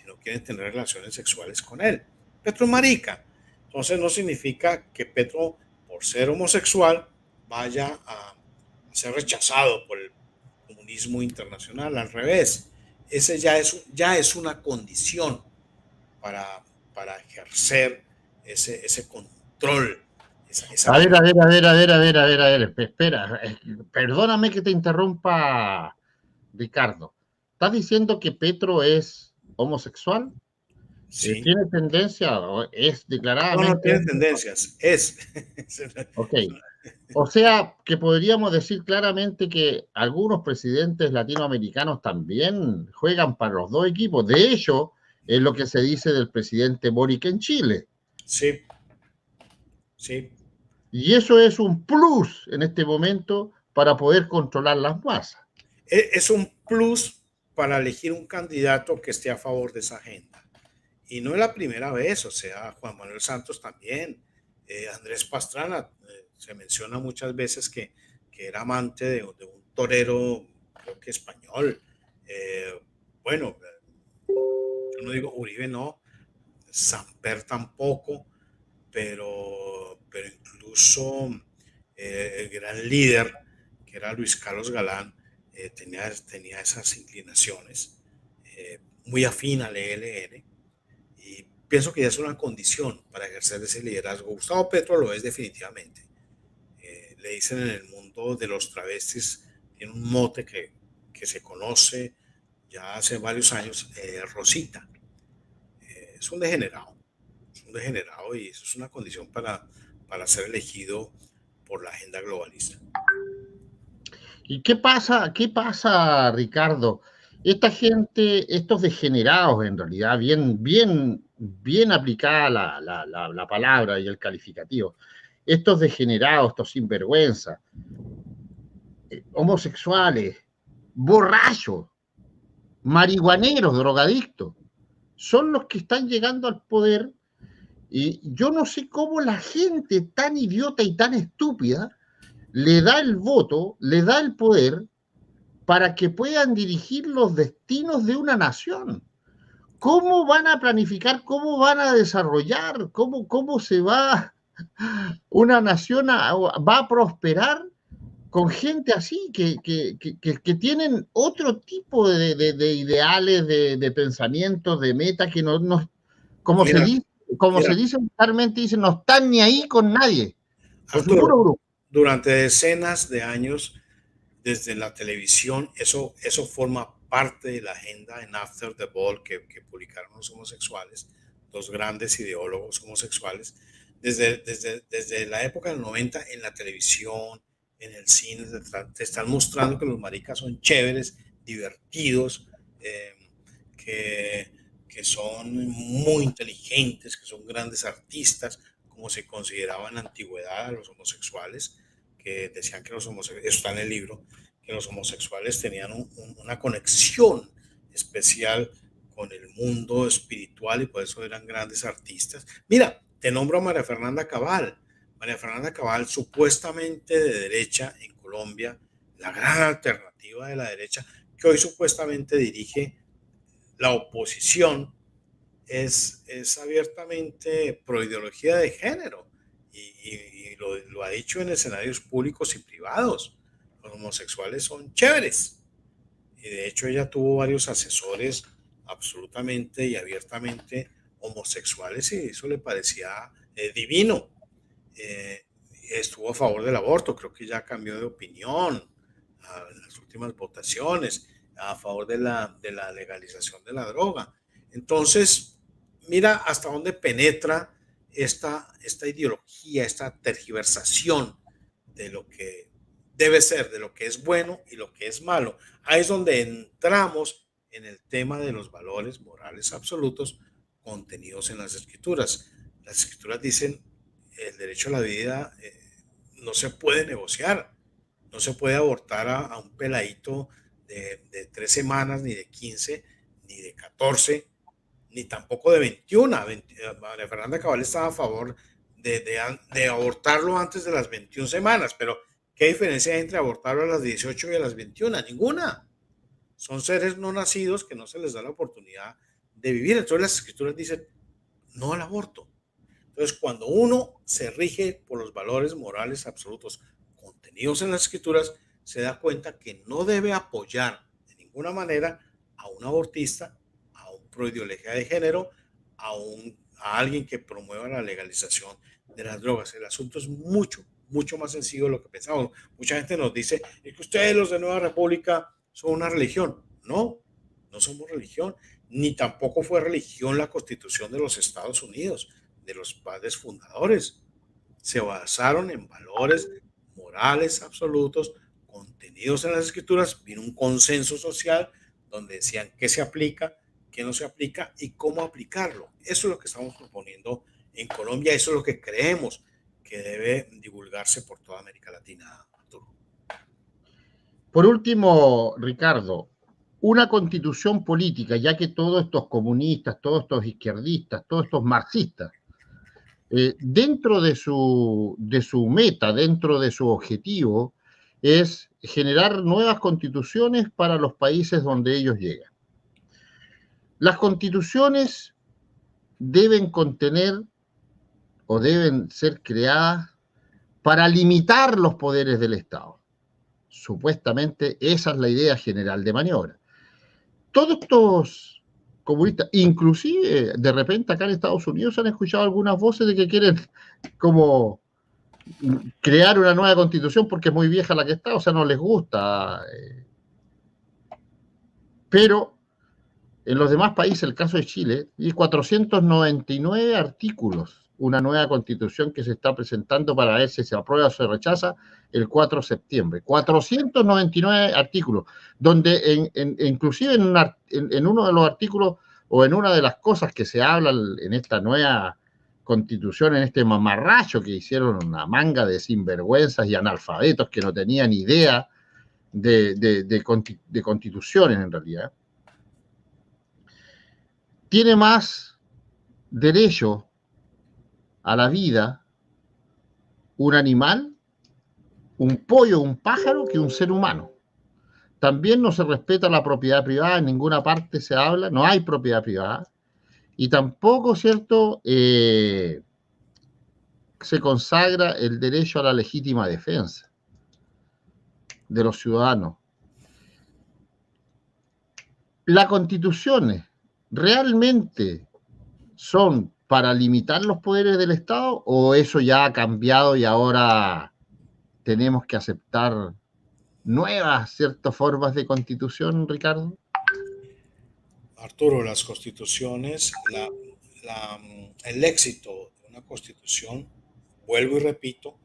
no quieren tener relaciones sexuales con él. Petro es marica. Entonces no significa que Petro, por ser homosexual, vaya a ser rechazado por el comunismo internacional. Al revés, ese ya es una condición para ejercer ese control. A ver, espera, perdóname que te interrumpa, Ricardo. ¿Estás diciendo que Petro es homosexual? Sí. ¿Tiene tendencia o es No declaradamente? tiene tendencias, es. Ok. O sea, que podríamos decir claramente que algunos presidentes latinoamericanos también juegan para los dos equipos. De hecho, es lo que se dice del presidente Boric en Chile. Sí, sí. Y eso es un plus en este momento para poder controlar las masas. Es un plus para elegir un candidato que esté a favor de esa agenda. Y no es la primera vez, o sea, Juan Manuel Santos también, Andrés Pastrana, se menciona muchas veces que era amante de un torero, creo que español. Bueno, yo no digo Uribe, no, Samper tampoco, pero incluso el gran líder, que era Luis Carlos Galán, tenía esas inclinaciones, muy afín al ELN, y pienso que ya es una condición para ejercer ese liderazgo. Gustavo Petro lo es definitivamente. Le dicen en el mundo de los travestis, tiene un mote que se conoce ya hace varios años, Rosita. Es un degenerado, y eso es una condición para ser elegido por la agenda globalista. ¿Y qué pasa, Ricardo? Esta gente, estos degenerados en realidad, bien aplicada la palabra y el calificativo, estos degenerados, estos sinvergüenzas, homosexuales, borrachos, marihuaneros, drogadictos, son los que están llegando al poder. Y yo no sé cómo la gente tan idiota y tan estúpida le da el voto, le da el poder para que puedan dirigir los destinos de una nación. ¿Cómo van a planificar? ¿Cómo van a desarrollar? ¿Cómo se va una nación va a prosperar con gente así que tienen otro tipo de ideales, de pensamientos, de metas que como se Mira, dice, como mira, se dice vulgarmente, dicen, no están ni ahí con nadie, con su puro Arturo, grupo. durante decenas de años, desde la televisión, eso forma parte de la agenda en After the Ball que publicaron los homosexuales, dos grandes ideólogos homosexuales. Desde la época del 90 en la televisión, en el cine, te están mostrando que los maricas son chéveres, divertidos, que son muy inteligentes, que son grandes artistas, como se consideraba en la antigüedad a los homosexuales, que decían que los homosexuales, eso está en el libro, que los homosexuales tenían una conexión especial con el mundo espiritual y por eso eran grandes artistas. Mira, te nombro a María Fernanda Cabal. María Fernanda Cabal, supuestamente de derecha en Colombia, la gran alternativa de la derecha, que hoy supuestamente dirige la oposición, es abiertamente pro ideología de género y lo ha dicho en escenarios públicos y privados. Los homosexuales son chéveres. Y de hecho ella tuvo varios asesores absolutamente y abiertamente homosexuales y eso le parecía divino. Estuvo a favor del aborto, creo que ya cambió de opinión en las últimas votaciones, a favor de la legalización de la droga. Entonces, mira hasta dónde penetra esta ideología, esta tergiversación de lo que debe ser, de lo que es bueno y lo que es malo. Ahí es donde entramos en el tema de los valores morales absolutos contenidos en las escrituras. Las escrituras dicen el derecho a la vida no se puede negociar, no se puede abortar a un peladito de 3 semanas, ni de 15, ni de 14, ni tampoco de 21. María Fernanda Cabal estaba a favor de abortarlo antes de las 21 semanas, pero ¿qué diferencia hay entre abortarlo a las 18 y a las 21? Ninguna. Son seres no nacidos que no se les da la oportunidad de vivir. Entonces las escrituras dicen no al aborto. Entonces cuando uno se rige por los valores morales absolutos contenidos en las escrituras, se da cuenta que no debe apoyar de ninguna manera a un abortista, a un pro ideología de género, a alguien que promueva la legalización de las drogas. El asunto es mucho más sencillo de lo que pensamos. Mucha gente nos dice, es que ustedes los de Nueva República son una religión. No, no somos religión, ni tampoco fue religión la Constitución de los Estados Unidos, de los padres fundadores. Se basaron en valores morales absolutos contenidos en las escrituras. Vino un consenso social donde decían qué se aplica, qué no se aplica y cómo aplicarlo. Eso es lo que estamos proponiendo en Colombia, eso es lo que creemos que debe divulgarse por toda América Latina, Arturo. Por último, Ricardo, una constitución política, ya que todos estos comunistas, todos estos izquierdistas, todos estos marxistas, dentro de su meta, dentro de su objetivo, es generar nuevas constituciones para los países donde ellos llegan. Las constituciones deben contener o deben ser creadas para limitar los poderes del Estado. Supuestamente esa es la idea general de maniobra. Todos estos comunistas, inclusive de repente acá en Estados Unidos han escuchado algunas voces de que quieren como crear una nueva constitución porque es muy vieja la que está, o sea, no les gusta. Pero en los demás países, el caso de Chile, hay 499 artículos, una nueva constitución que se está presentando para ver si se aprueba o se rechaza el 4 de septiembre. 499 artículos, donde inclusive en uno de los artículos o en una de las cosas que se hablan en esta nueva constitución, en este mamarracho que hicieron una manga de sinvergüenzas y analfabetos que no tenían idea de constituciones en realidad, tiene más derecho a la vida un animal, un pollo, un pájaro, que un ser humano. También no se respeta la propiedad privada, en ninguna parte se habla, no hay propiedad privada, y tampoco, ¿cierto?, se consagra el derecho a la legítima defensa de los ciudadanos. Las constituciones realmente son para limitar los poderes del Estado, o eso ya ha cambiado y ahora tenemos que aceptar nuevas ciertas formas de constitución, Ricardo? Arturo, las constituciones, el éxito de una constitución, vuelvo y repito,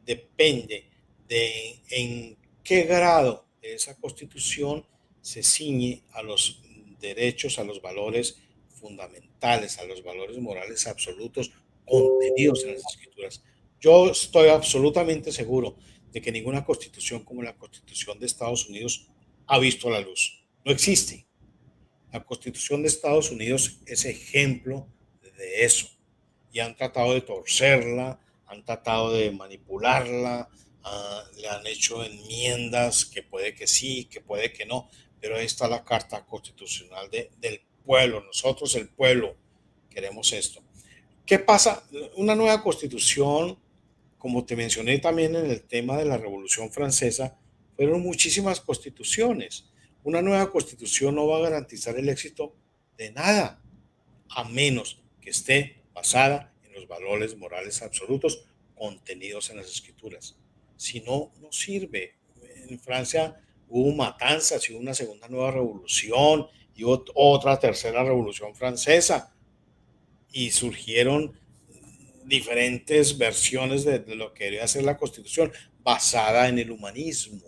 depende de en qué grado de esa constitución se ciñe a los derechos, a los valores fundamentales, a los valores morales absolutos contenidos en las escrituras. Yo estoy absolutamente seguro de que ninguna constitución como la Constitución de Estados Unidos ha visto la luz. No existe. La Constitución de Estados Unidos es ejemplo de eso. Y han tratado de torcerla, han tratado de manipularla, le han hecho enmiendas que puede que sí, que puede que no, pero ahí está la Carta Constitucional del pueblo. Nosotros, el pueblo, queremos esto. ¿Qué pasa? Una nueva constitución, como te mencioné también en el tema de la Revolución Francesa, fueron muchísimas constituciones. Una nueva constitución no va a garantizar el éxito de nada, a menos que esté basada en los valores morales absolutos contenidos en las escrituras. Si no, no sirve. En Francia hubo matanzas y una segunda nueva revolución y otra tercera revolución francesa, y surgieron diferentes versiones de lo que debería ser la constitución basada en el humanismo.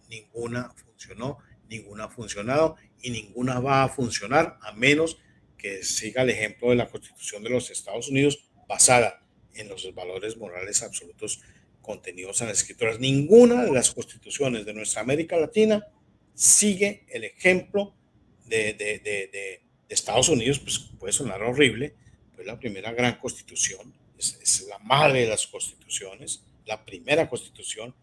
Ninguna funcionó, ninguna ha funcionado y ninguna va a funcionar a menos que siga el ejemplo de la Constitución de los Estados Unidos basada en los valores morales absolutos contenidos en las escrituras. Ninguna de las constituciones de nuestra América Latina sigue el ejemplo de Estados Unidos. Pues puede sonar horrible, fue la primera gran constitución, es la madre de las constituciones, la primera constitución,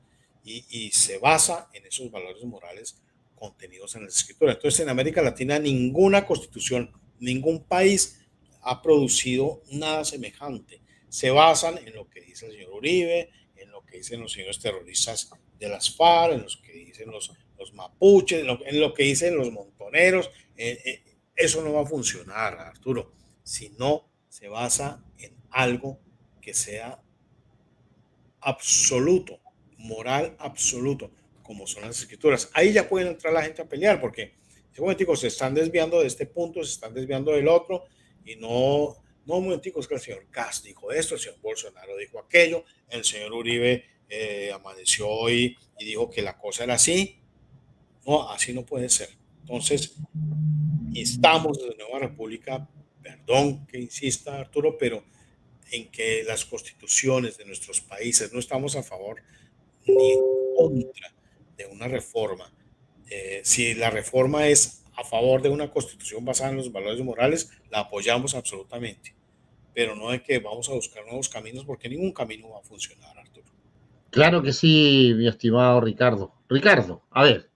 y se basa en esos valores morales contenidos en las escrituras. Entonces, en América Latina ninguna constitución, ningún país ha producido nada semejante. Se basan en lo que dice el señor Uribe, en lo que dicen los señores terroristas de las FARC, en lo que dicen los los mapuches, en lo que dicen los montoneros. Eso no va a funcionar, Arturo, si no se basa en algo que sea absoluto, moral absoluto, como son las escrituras. Ahí ya pueden entrar la gente a pelear, porque momentico, se están desviando de este punto, se están desviando del otro, y no momenticos que el señor Cast dijo esto, el señor Bolsonaro dijo aquello, el señor Uribe amaneció hoy y dijo que la cosa era así. No, así no puede ser. Entonces, instamos desde Nueva República, perdón que insista Arturo, pero en que las constituciones de nuestros países no estamos a favor ni en contra de una reforma. Si la reforma es a favor de una constitución basada en los valores morales, la apoyamos absolutamente, pero no es que vamos a buscar nuevos caminos, porque ningún camino va a funcionar, Arturo. Claro que sí, mi estimado Ricardo. Ricardo, a ver,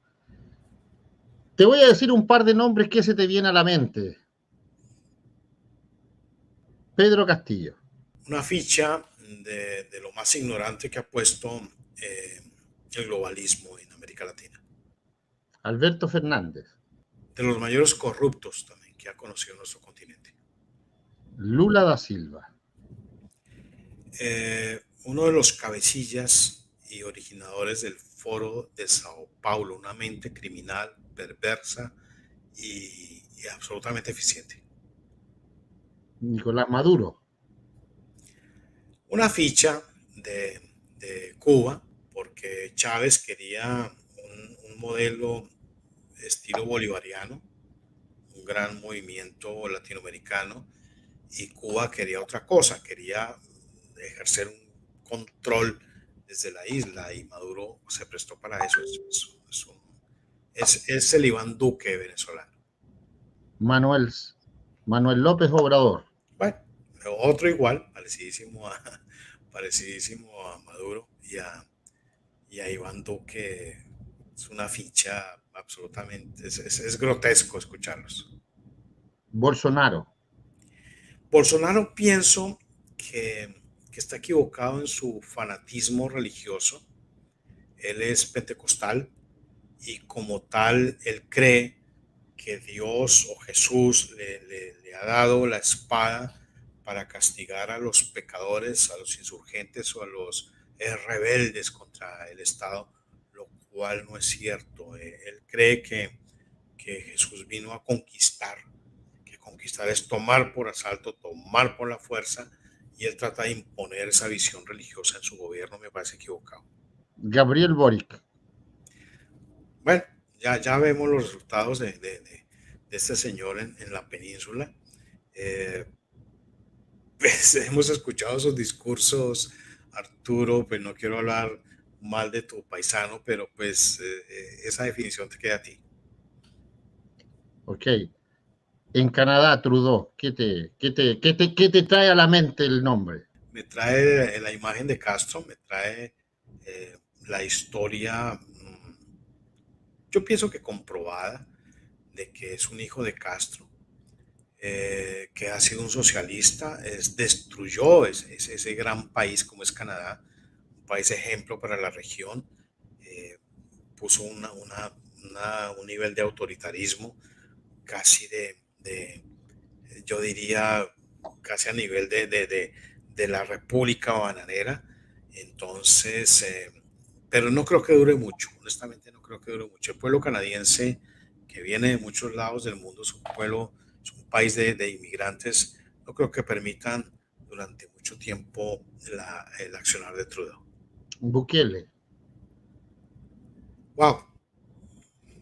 te voy a decir un par de nombres que se te viene a la mente. Pedro Castillo. Una ficha de lo más ignorante que ha puesto el globalismo en América Latina. Alberto Fernández. De los mayores corruptos también que ha conocido nuestro continente. Lula da Silva. Uno de los cabecillas y originadores del Foro de Sao Paulo, una mente criminal, perversa y absolutamente eficiente. Nicolás Maduro. Una ficha de Cuba, porque Chávez quería un modelo estilo bolivariano, un gran movimiento latinoamericano, y Cuba quería otra cosa, quería ejercer un control desde la isla, y Maduro se prestó para eso. Es el Iván Duque venezolano. Manuel López Obrador. Bueno, otro igual, parecidísimo a Maduro y a Iván Duque. Es una ficha absolutamente, es grotesco escucharlos. Bolsonaro. Bolsonaro, pienso que está equivocado en su fanatismo religioso. Él es pentecostal y como tal él cree que Dios o Jesús le ha dado la espada para castigar a los pecadores, a los insurgentes o a los rebeldes contra el Estado, lo cual no es cierto. Él cree que Jesús vino a conquistar, que conquistar es tomar por asalto, tomar por la fuerza, y él trata de imponer esa visión religiosa en su gobierno. Me parece equivocado. Gabriel Boric. Bueno, ya vemos los resultados de este señor en la península. Pues hemos escuchado sus discursos, Arturo, pues no quiero hablar mal de tu paisano, pero pues esa definición te queda a ti. Ok. En Canadá, Trudeau. ¿Qué te trae a la mente el nombre? Me trae la imagen de Castro, me trae la historia, yo pienso que comprobada, de que es un hijo de Castro, que ha sido un socialista, destruyó ese gran país como es Canadá, un país ejemplo para la región, puso un nivel de autoritarismo casi yo diría, casi a nivel de la República Bananera. Entonces, pero no creo que dure mucho, honestamente no creo que dure mucho. El pueblo canadiense, que viene de muchos lados del mundo, es un país de inmigrantes, no creo que permitan durante mucho tiempo el accionar de Trudeau. Bukele. Wow,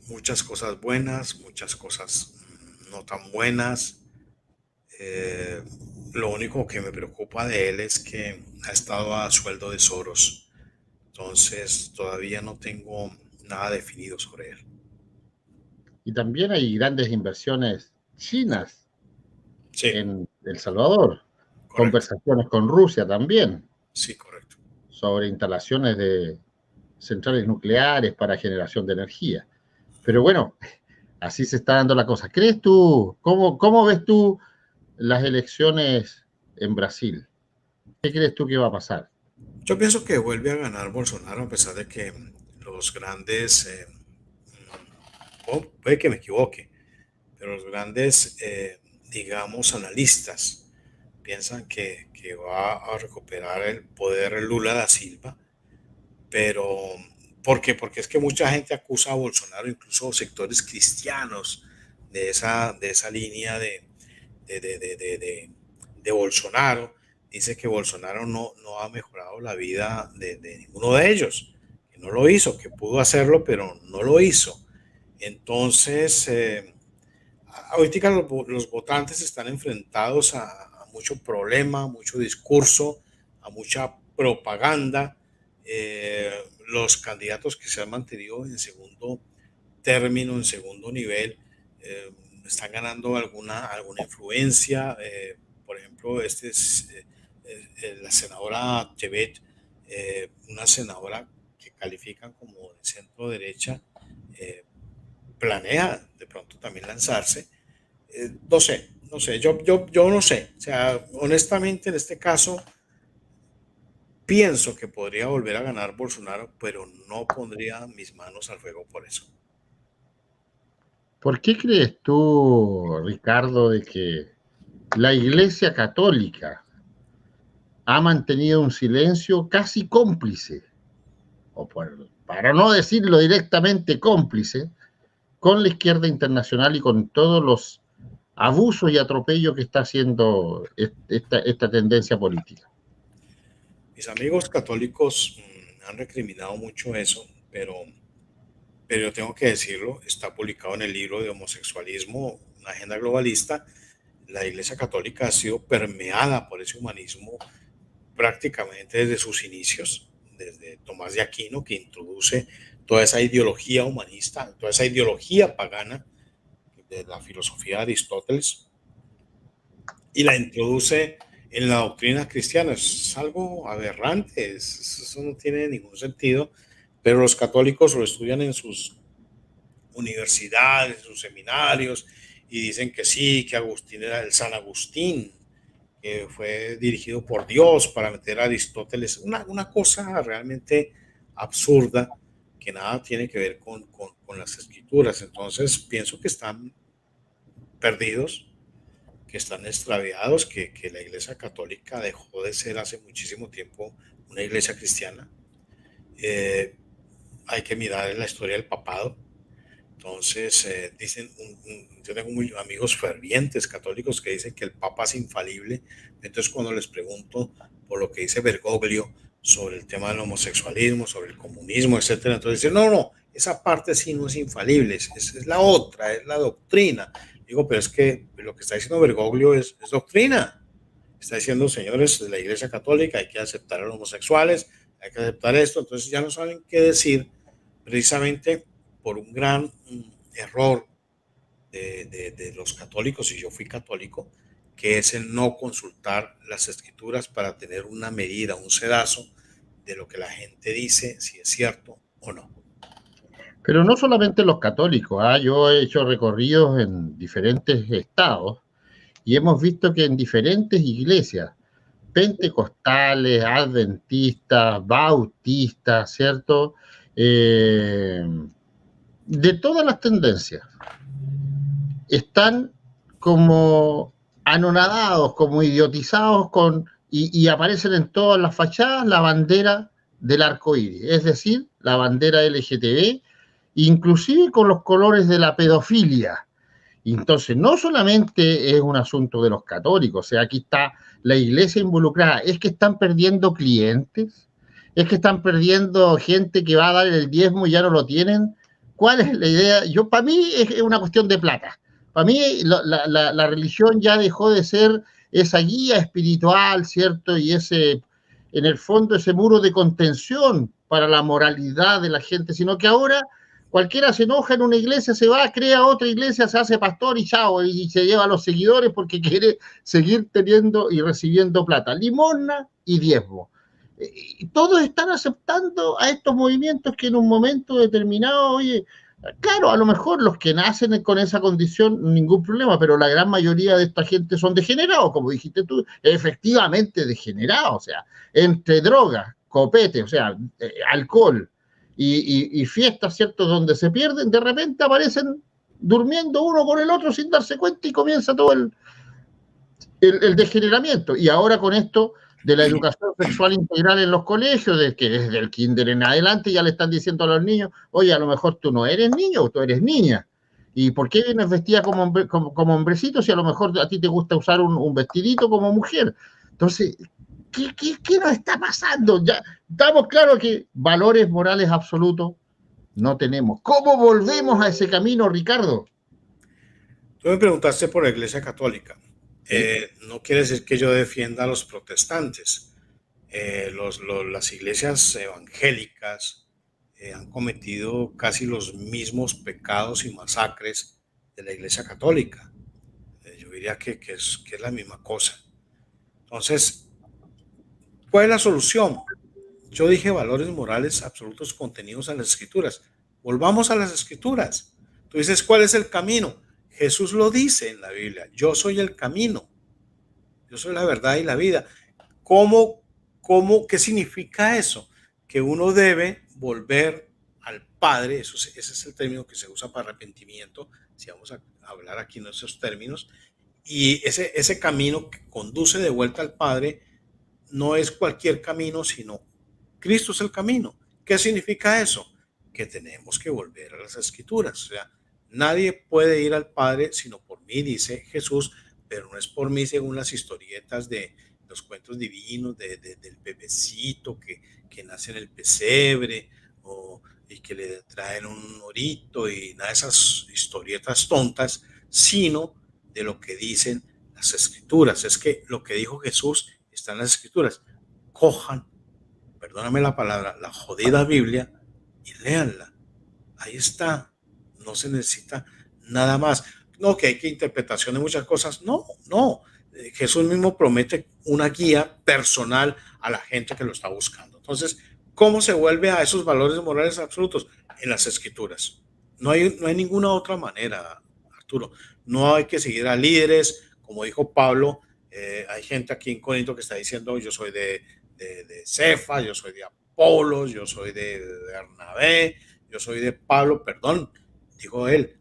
muchas cosas buenas, muchas cosas no tan buenas. Lo único que me preocupa de él es que ha estado a sueldo de Soros. Entonces todavía no tengo nada definido sobre él. Y también hay grandes inversiones chinas Sí, en El Salvador. correcto. Conversaciones con Rusia también Sí, correcto. sobre instalaciones de centrales nucleares para generación de energía. Pero bueno, así se está dando la cosa. ¿Crees tú, cómo ves tú las elecciones en Brasil? ¿Qué crees tú que va a pasar? Yo pienso que vuelve a ganar Bolsonaro, a pesar de que los grandes puede que me equivoque, pero los grandes, digamos, analistas piensan que va a recuperar el poder Lula da Silva, pero ¿por qué? Porque es que mucha gente acusa a Bolsonaro, incluso sectores cristianos de esa línea de Bolsonaro, dice que Bolsonaro no ha mejorado la vida de ninguno de ellos, que no lo hizo, que pudo hacerlo, pero no lo hizo. Entonces, ahorita los votantes están enfrentados a mucho problema, mucho discurso, a mucha propaganda. Los candidatos que se han mantenido en segundo término, en segundo nivel, están ganando alguna influencia. Por ejemplo, la senadora Tebet, una senadora que califican como de centro derecha, planea de pronto también lanzarse. No sé, yo no sé. O sea, honestamente, en este caso, pienso que podría volver a ganar Bolsonaro, pero no pondría mis manos al fuego por eso. ¿Por qué crees tú, Ricardo, de que la Iglesia Católica ha mantenido un silencio casi cómplice, para no decirlo directamente cómplice, con la izquierda internacional y con todos los abusos y atropellos que está haciendo esta tendencia política? Mis amigos católicos han recriminado mucho eso, pero yo tengo que decirlo, está publicado en el libro de homosexualismo, una agenda globalista. La Iglesia Católica ha sido permeada por ese humanismo prácticamente desde sus inicios, desde Tomás de Aquino, que introduce toda esa ideología humanista, toda esa ideología pagana de la filosofía de Aristóteles, y la introduce en la doctrina cristiana. Es algo aberrante, eso no tiene ningún sentido, pero los católicos lo estudian en sus universidades, en sus seminarios, y dicen que sí, que Agustín era el San Agustín, que fue dirigido por Dios para meter a Aristóteles, una cosa realmente absurda que nada tiene que ver con las escrituras. Entonces pienso que están perdidos, que están extraviados, que la Iglesia Católica dejó de ser hace muchísimo tiempo una iglesia cristiana. Hay que mirar en la historia del papado. Entonces, dicen, yo tengo amigos fervientes católicos que dicen que el Papa es infalible. Entonces, cuando les pregunto por lo que dice Bergoglio sobre el tema del homosexualismo, sobre el comunismo, etcétera, entonces dicen, no, esa parte sí no es infalible, es la otra, es la doctrina. Digo, pero es que lo que está diciendo Bergoglio es doctrina. Está diciendo, señores de la Iglesia Católica, hay que aceptar a los homosexuales, hay que aceptar esto. Entonces ya no saben qué decir, precisamente por un gran error de los católicos, y yo fui católico, que es el no consultar las escrituras para tener una medida, un sedazo de lo que la gente dice, si es cierto o no. Pero no solamente los católicos, yo he hecho recorridos en diferentes estados y hemos visto que en diferentes iglesias, pentecostales, adventistas, bautistas, ¿cierto? De todas las tendencias, están como anonadados, como idiotizados y aparecen en todas las fachadas la bandera del arco iris, es decir, la bandera LGTB, inclusive con los colores de la pedofilia. Y entonces no solamente es un asunto de los católicos, o sea, aquí está la iglesia involucrada, es que están perdiendo clientes, es que están perdiendo gente que va a dar el diezmo y ya no lo tienen. ¿Cuál es la idea? Para mí es una cuestión de plata. Para mí la religión ya dejó de ser esa guía espiritual, ¿cierto? Y en el fondo, ese muro de contención para la moralidad de la gente, sino que ahora cualquiera se enoja en una iglesia, se va, crea otra iglesia, se hace pastor y chao, y se lleva a los seguidores porque quiere seguir teniendo y recibiendo plata, limosna y diezmo. Todos están aceptando a estos movimientos que en un momento determinado, oye, claro, a lo mejor los que nacen con esa condición, ningún problema, pero la gran mayoría de esta gente son degenerados, como dijiste tú, efectivamente degenerados, o sea, entre drogas, copete, o sea, alcohol, y fiestas, ¿cierto?, donde se pierden, de repente aparecen durmiendo uno con el otro sin darse cuenta y comienza todo el degeneramiento. Y ahora con esto de la educación sexual integral en los colegios, de que desde el kinder en adelante ya le están diciendo a los niños, oye, a lo mejor tú no eres niño, tú eres niña. ¿Y por qué vienes vestida como hombrecito si a lo mejor a ti te gusta usar un vestidito como mujer? Entonces, ¿qué nos está pasando? Ya estamos claros que valores morales absolutos no tenemos. ¿Cómo volvemos a ese camino, Ricardo? Tú me preguntaste por la Iglesia Católica. No quiere decir que yo defienda a los protestantes. Las iglesias evangélicas han cometido casi los mismos pecados y masacres de la Iglesia Católica. Yo diría que es la misma cosa. Entonces, ¿cuál es la solución? Yo dije valores morales absolutos contenidos en las Escrituras. Volvamos a las Escrituras. Tú dices, ¿cuál es el camino? Jesús lo dice en la Biblia. Yo soy el camino. Yo soy la verdad y la vida. ¿Qué significa eso? Que uno debe volver al Padre. Ese es el término que se usa para arrepentimiento. Si vamos a hablar aquí en esos términos. Y ese camino que conduce de vuelta al Padre no es cualquier camino, sino Cristo es el camino. ¿Qué significa eso? Que tenemos que volver a las Escrituras. O sea, nadie puede ir al Padre sino por mí, dice Jesús, pero no es por mí según las historietas de los cuentos divinos del bebecito que nace en el pesebre y que le traen un orito y nada de esas historietas tontas, sino de lo que dicen las Escrituras. Es que lo que dijo Jesús está en las Escrituras. Cojan, perdóname la palabra, la jodida Biblia y léanla. Ahí está. No se necesita nada más. No, que hay que interpretación de muchas cosas. No. Jesús mismo promete una guía personal a la gente que lo está buscando. Entonces, ¿cómo se vuelve a esos valores morales absolutos? En las Escrituras. No hay ninguna otra manera, Arturo. No hay que seguir a líderes, como dijo Pablo. Hay gente aquí en Corinto que está diciendo, yo soy de Cefas, yo soy de Apolos, yo soy de Bernabé, yo soy de Pablo, perdón, dijo él.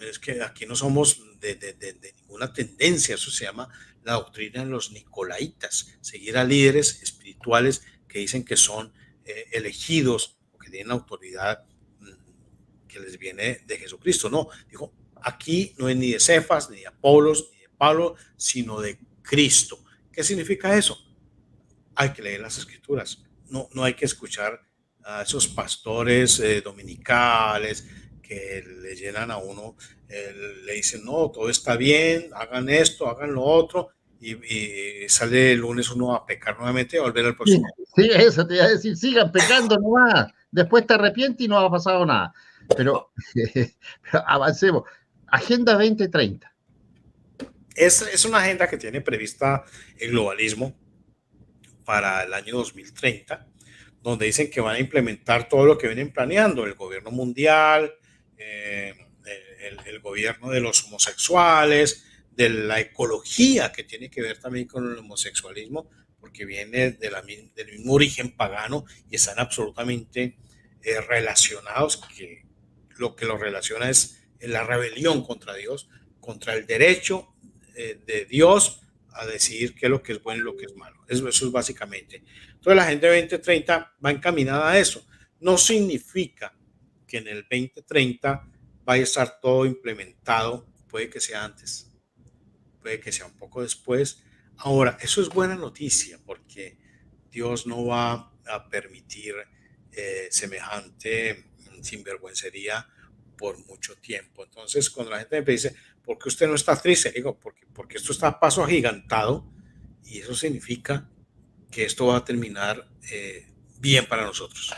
Es que aquí no somos de ninguna tendencia. Eso se llama la doctrina de los nicolaitas, seguir a líderes espirituales que dicen que son elegidos o que tienen autoridad que les viene de Jesucristo. No, dijo, aquí no es ni de Cefas, ni de Apolos, ni de Pablo, sino de Cristo. ¿Qué significa eso? Hay que leer las Escrituras. No hay que escuchar a esos pastores dominicales que le llenan a uno, le dicen, no, todo está bien, hagan esto, hagan lo otro, y sale el lunes uno a pecar nuevamente y a volver al próximo. Sí, eso te iba a decir, sigan pecando nomás, después te arrepientes y no ha pasado nada. Pero avancemos. Agenda 2030. Es una agenda que tiene prevista el globalismo para el año 2030, donde dicen que van a implementar todo lo que vienen planeando, el gobierno mundial, el gobierno de los homosexuales, de la ecología, que tiene que ver también con el homosexualismo, porque viene del mismo origen pagano y están absolutamente relacionados, que lo que los relaciona es la rebelión contra Dios, contra el derecho de Dios a decidir qué es lo que es bueno y lo que es malo. Eso es básicamente. Entonces la Agenda 2030 va encaminada a eso. No significa que en el 2030 vaya a estar todo implementado. Puede que sea antes, puede que sea un poco después. Ahora, eso es buena noticia porque Dios no va a permitir semejante sinvergüencería por mucho tiempo. Entonces, cuando la gente me dice, ¿por qué usted no está triste? Digo, porque esto está a paso agigantado y eso significa que esto va a terminar bien para nosotros.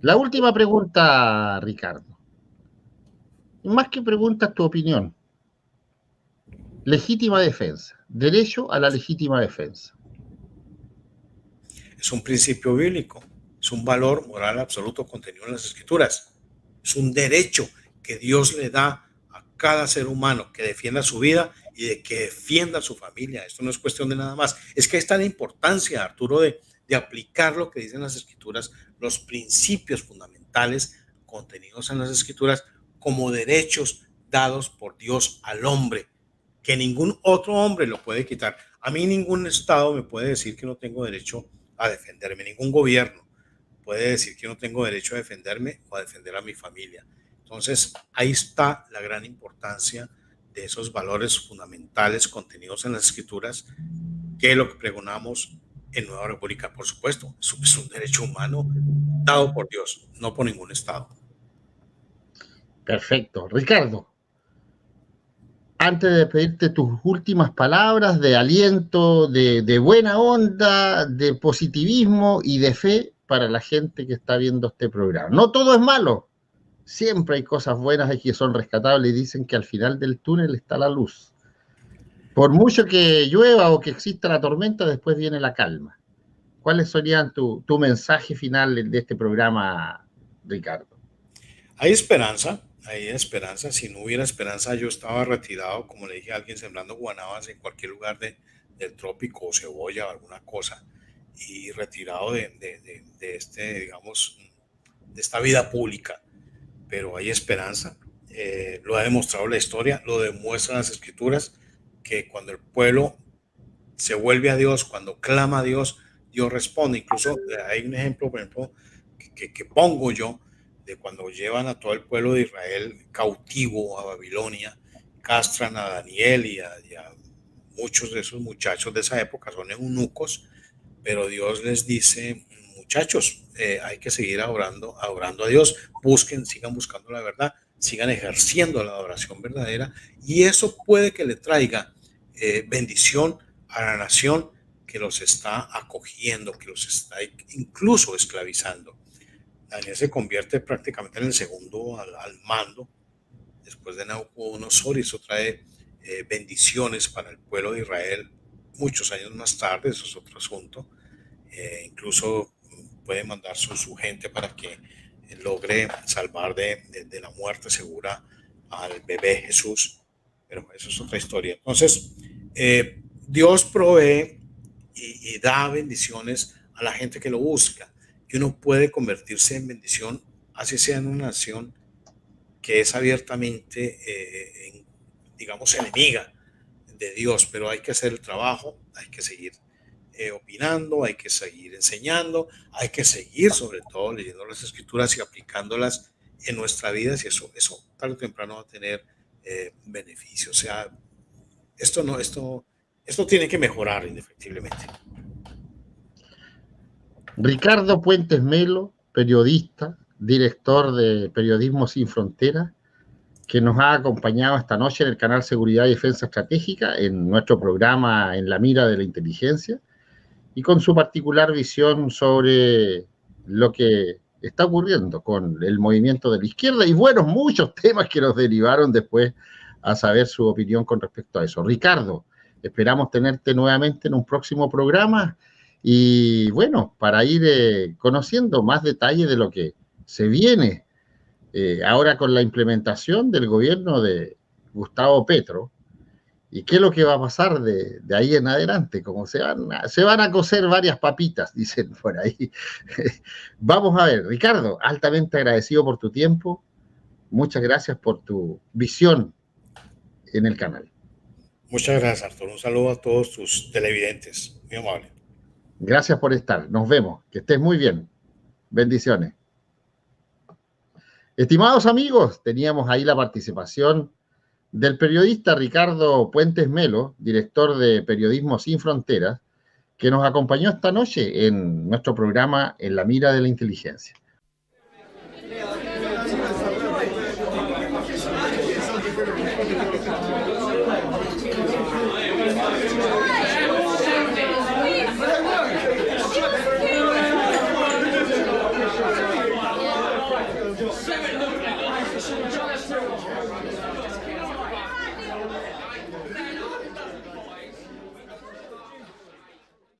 La última pregunta, Ricardo. Más que preguntas, tu opinión. Legítima defensa. Derecho a la legítima defensa. Es un principio bíblico. Es un valor moral absoluto contenido en las Escrituras. Es un derecho que Dios le da a cada ser humano que defienda su vida y de que defienda a su familia. Esto no es cuestión de nada más. Es que está la importancia, Arturo, de de aplicar lo que dicen las Escrituras, los principios fundamentales contenidos en las Escrituras como derechos dados por Dios al hombre, que ningún otro hombre lo puede quitar. A mí ningún Estado me puede decir que no tengo derecho a defenderme, ningún gobierno puede decir que no tengo derecho a defenderme o a defender a mi familia. Entonces, ahí está la gran importancia de esos valores fundamentales contenidos en las Escrituras, que es lo que pregonamos en Nueva República, por supuesto. Es un derecho humano dado por Dios, no por ningún Estado. Perfecto. Ricardo, antes de pedirte tus últimas palabras de aliento, de buena onda, de positivismo y de fe para la gente que está viendo este programa. No todo es malo. Siempre hay cosas buenas y que son rescatables y dicen que al final del túnel está la luz. Por mucho que llueva o que exista la tormenta, después viene la calma. ¿Cuáles serían tu mensaje final de este programa, Ricardo? Hay esperanza. Si no hubiera esperanza, yo estaba retirado, como le dije a alguien, sembrando guanabas en cualquier lugar del trópico o cebolla o alguna cosa, y retirado de digamos, de esta vida pública. Pero hay esperanza. Lo ha demostrado la historia, lo demuestran las Escrituras, que cuando el pueblo se vuelve a Dios, cuando clama a Dios, Dios responde. Incluso hay un ejemplo, por ejemplo, que pongo yo, de cuando llevan a todo el pueblo de Israel cautivo a Babilonia, castran a Daniel y a muchos de esos muchachos de esa época, son eunucos, pero Dios les dice: muchachos, hay que seguir adorando a Dios, sigan buscando la verdad, sigan ejerciendo la adoración verdadera, y eso puede que le traiga bendición a la nación que los está acogiendo, que los está incluso esclavizando. Daniel se convierte prácticamente en el segundo al mando después de Nabucodonosor, y eso trae bendiciones para el pueblo de Israel muchos años más tarde. Eso es otro asunto. Incluso puede mandar su gente para que logre salvar de la muerte segura al bebé Jesús, pero eso es otra historia. Entonces, Dios provee y da bendiciones a la gente que lo busca, y uno puede convertirse en bendición, así sea en una nación que es abiertamente, digamos, enemiga de Dios, pero hay que hacer el trabajo, hay que seguir opinando, hay que seguir enseñando, hay que seguir sobre todo leyendo las Escrituras y aplicándolas en nuestra vida, y eso tarde o temprano va a tener beneficio. O sea, esto tiene que mejorar indefectiblemente. Ricardo Puentes Melo, periodista, director de Periodismo Sin Fronteras, que nos ha acompañado esta noche en el canal Seguridad y Defensa Estratégica, en nuestro programa En la Mira de la Inteligencia, y con su particular visión sobre lo que está ocurriendo con el movimiento de la izquierda y, bueno, muchos temas que nos derivaron después a saber su opinión con respecto a eso. Ricardo, esperamos tenerte nuevamente en un próximo programa y, bueno, para ir conociendo más detalles de lo que se viene ahora con la implementación del gobierno de Gustavo Petro. ¿Y qué es lo que va a pasar de ahí en adelante? Como se van a cocer varias papitas, dicen por ahí. Vamos a ver, Ricardo, altamente agradecido por tu tiempo. Muchas gracias por tu visión en el canal. Muchas gracias, Arturo. Un saludo a todos tus televidentes. Muy amable. Gracias por estar. Nos vemos. Que estés muy bien. Bendiciones. Estimados amigos, teníamos ahí la participación del periodista Ricardo Puentes Melo, director de Periodismo Sin Fronteras, que nos acompañó esta noche en nuestro programa En la Mira de la Inteligencia.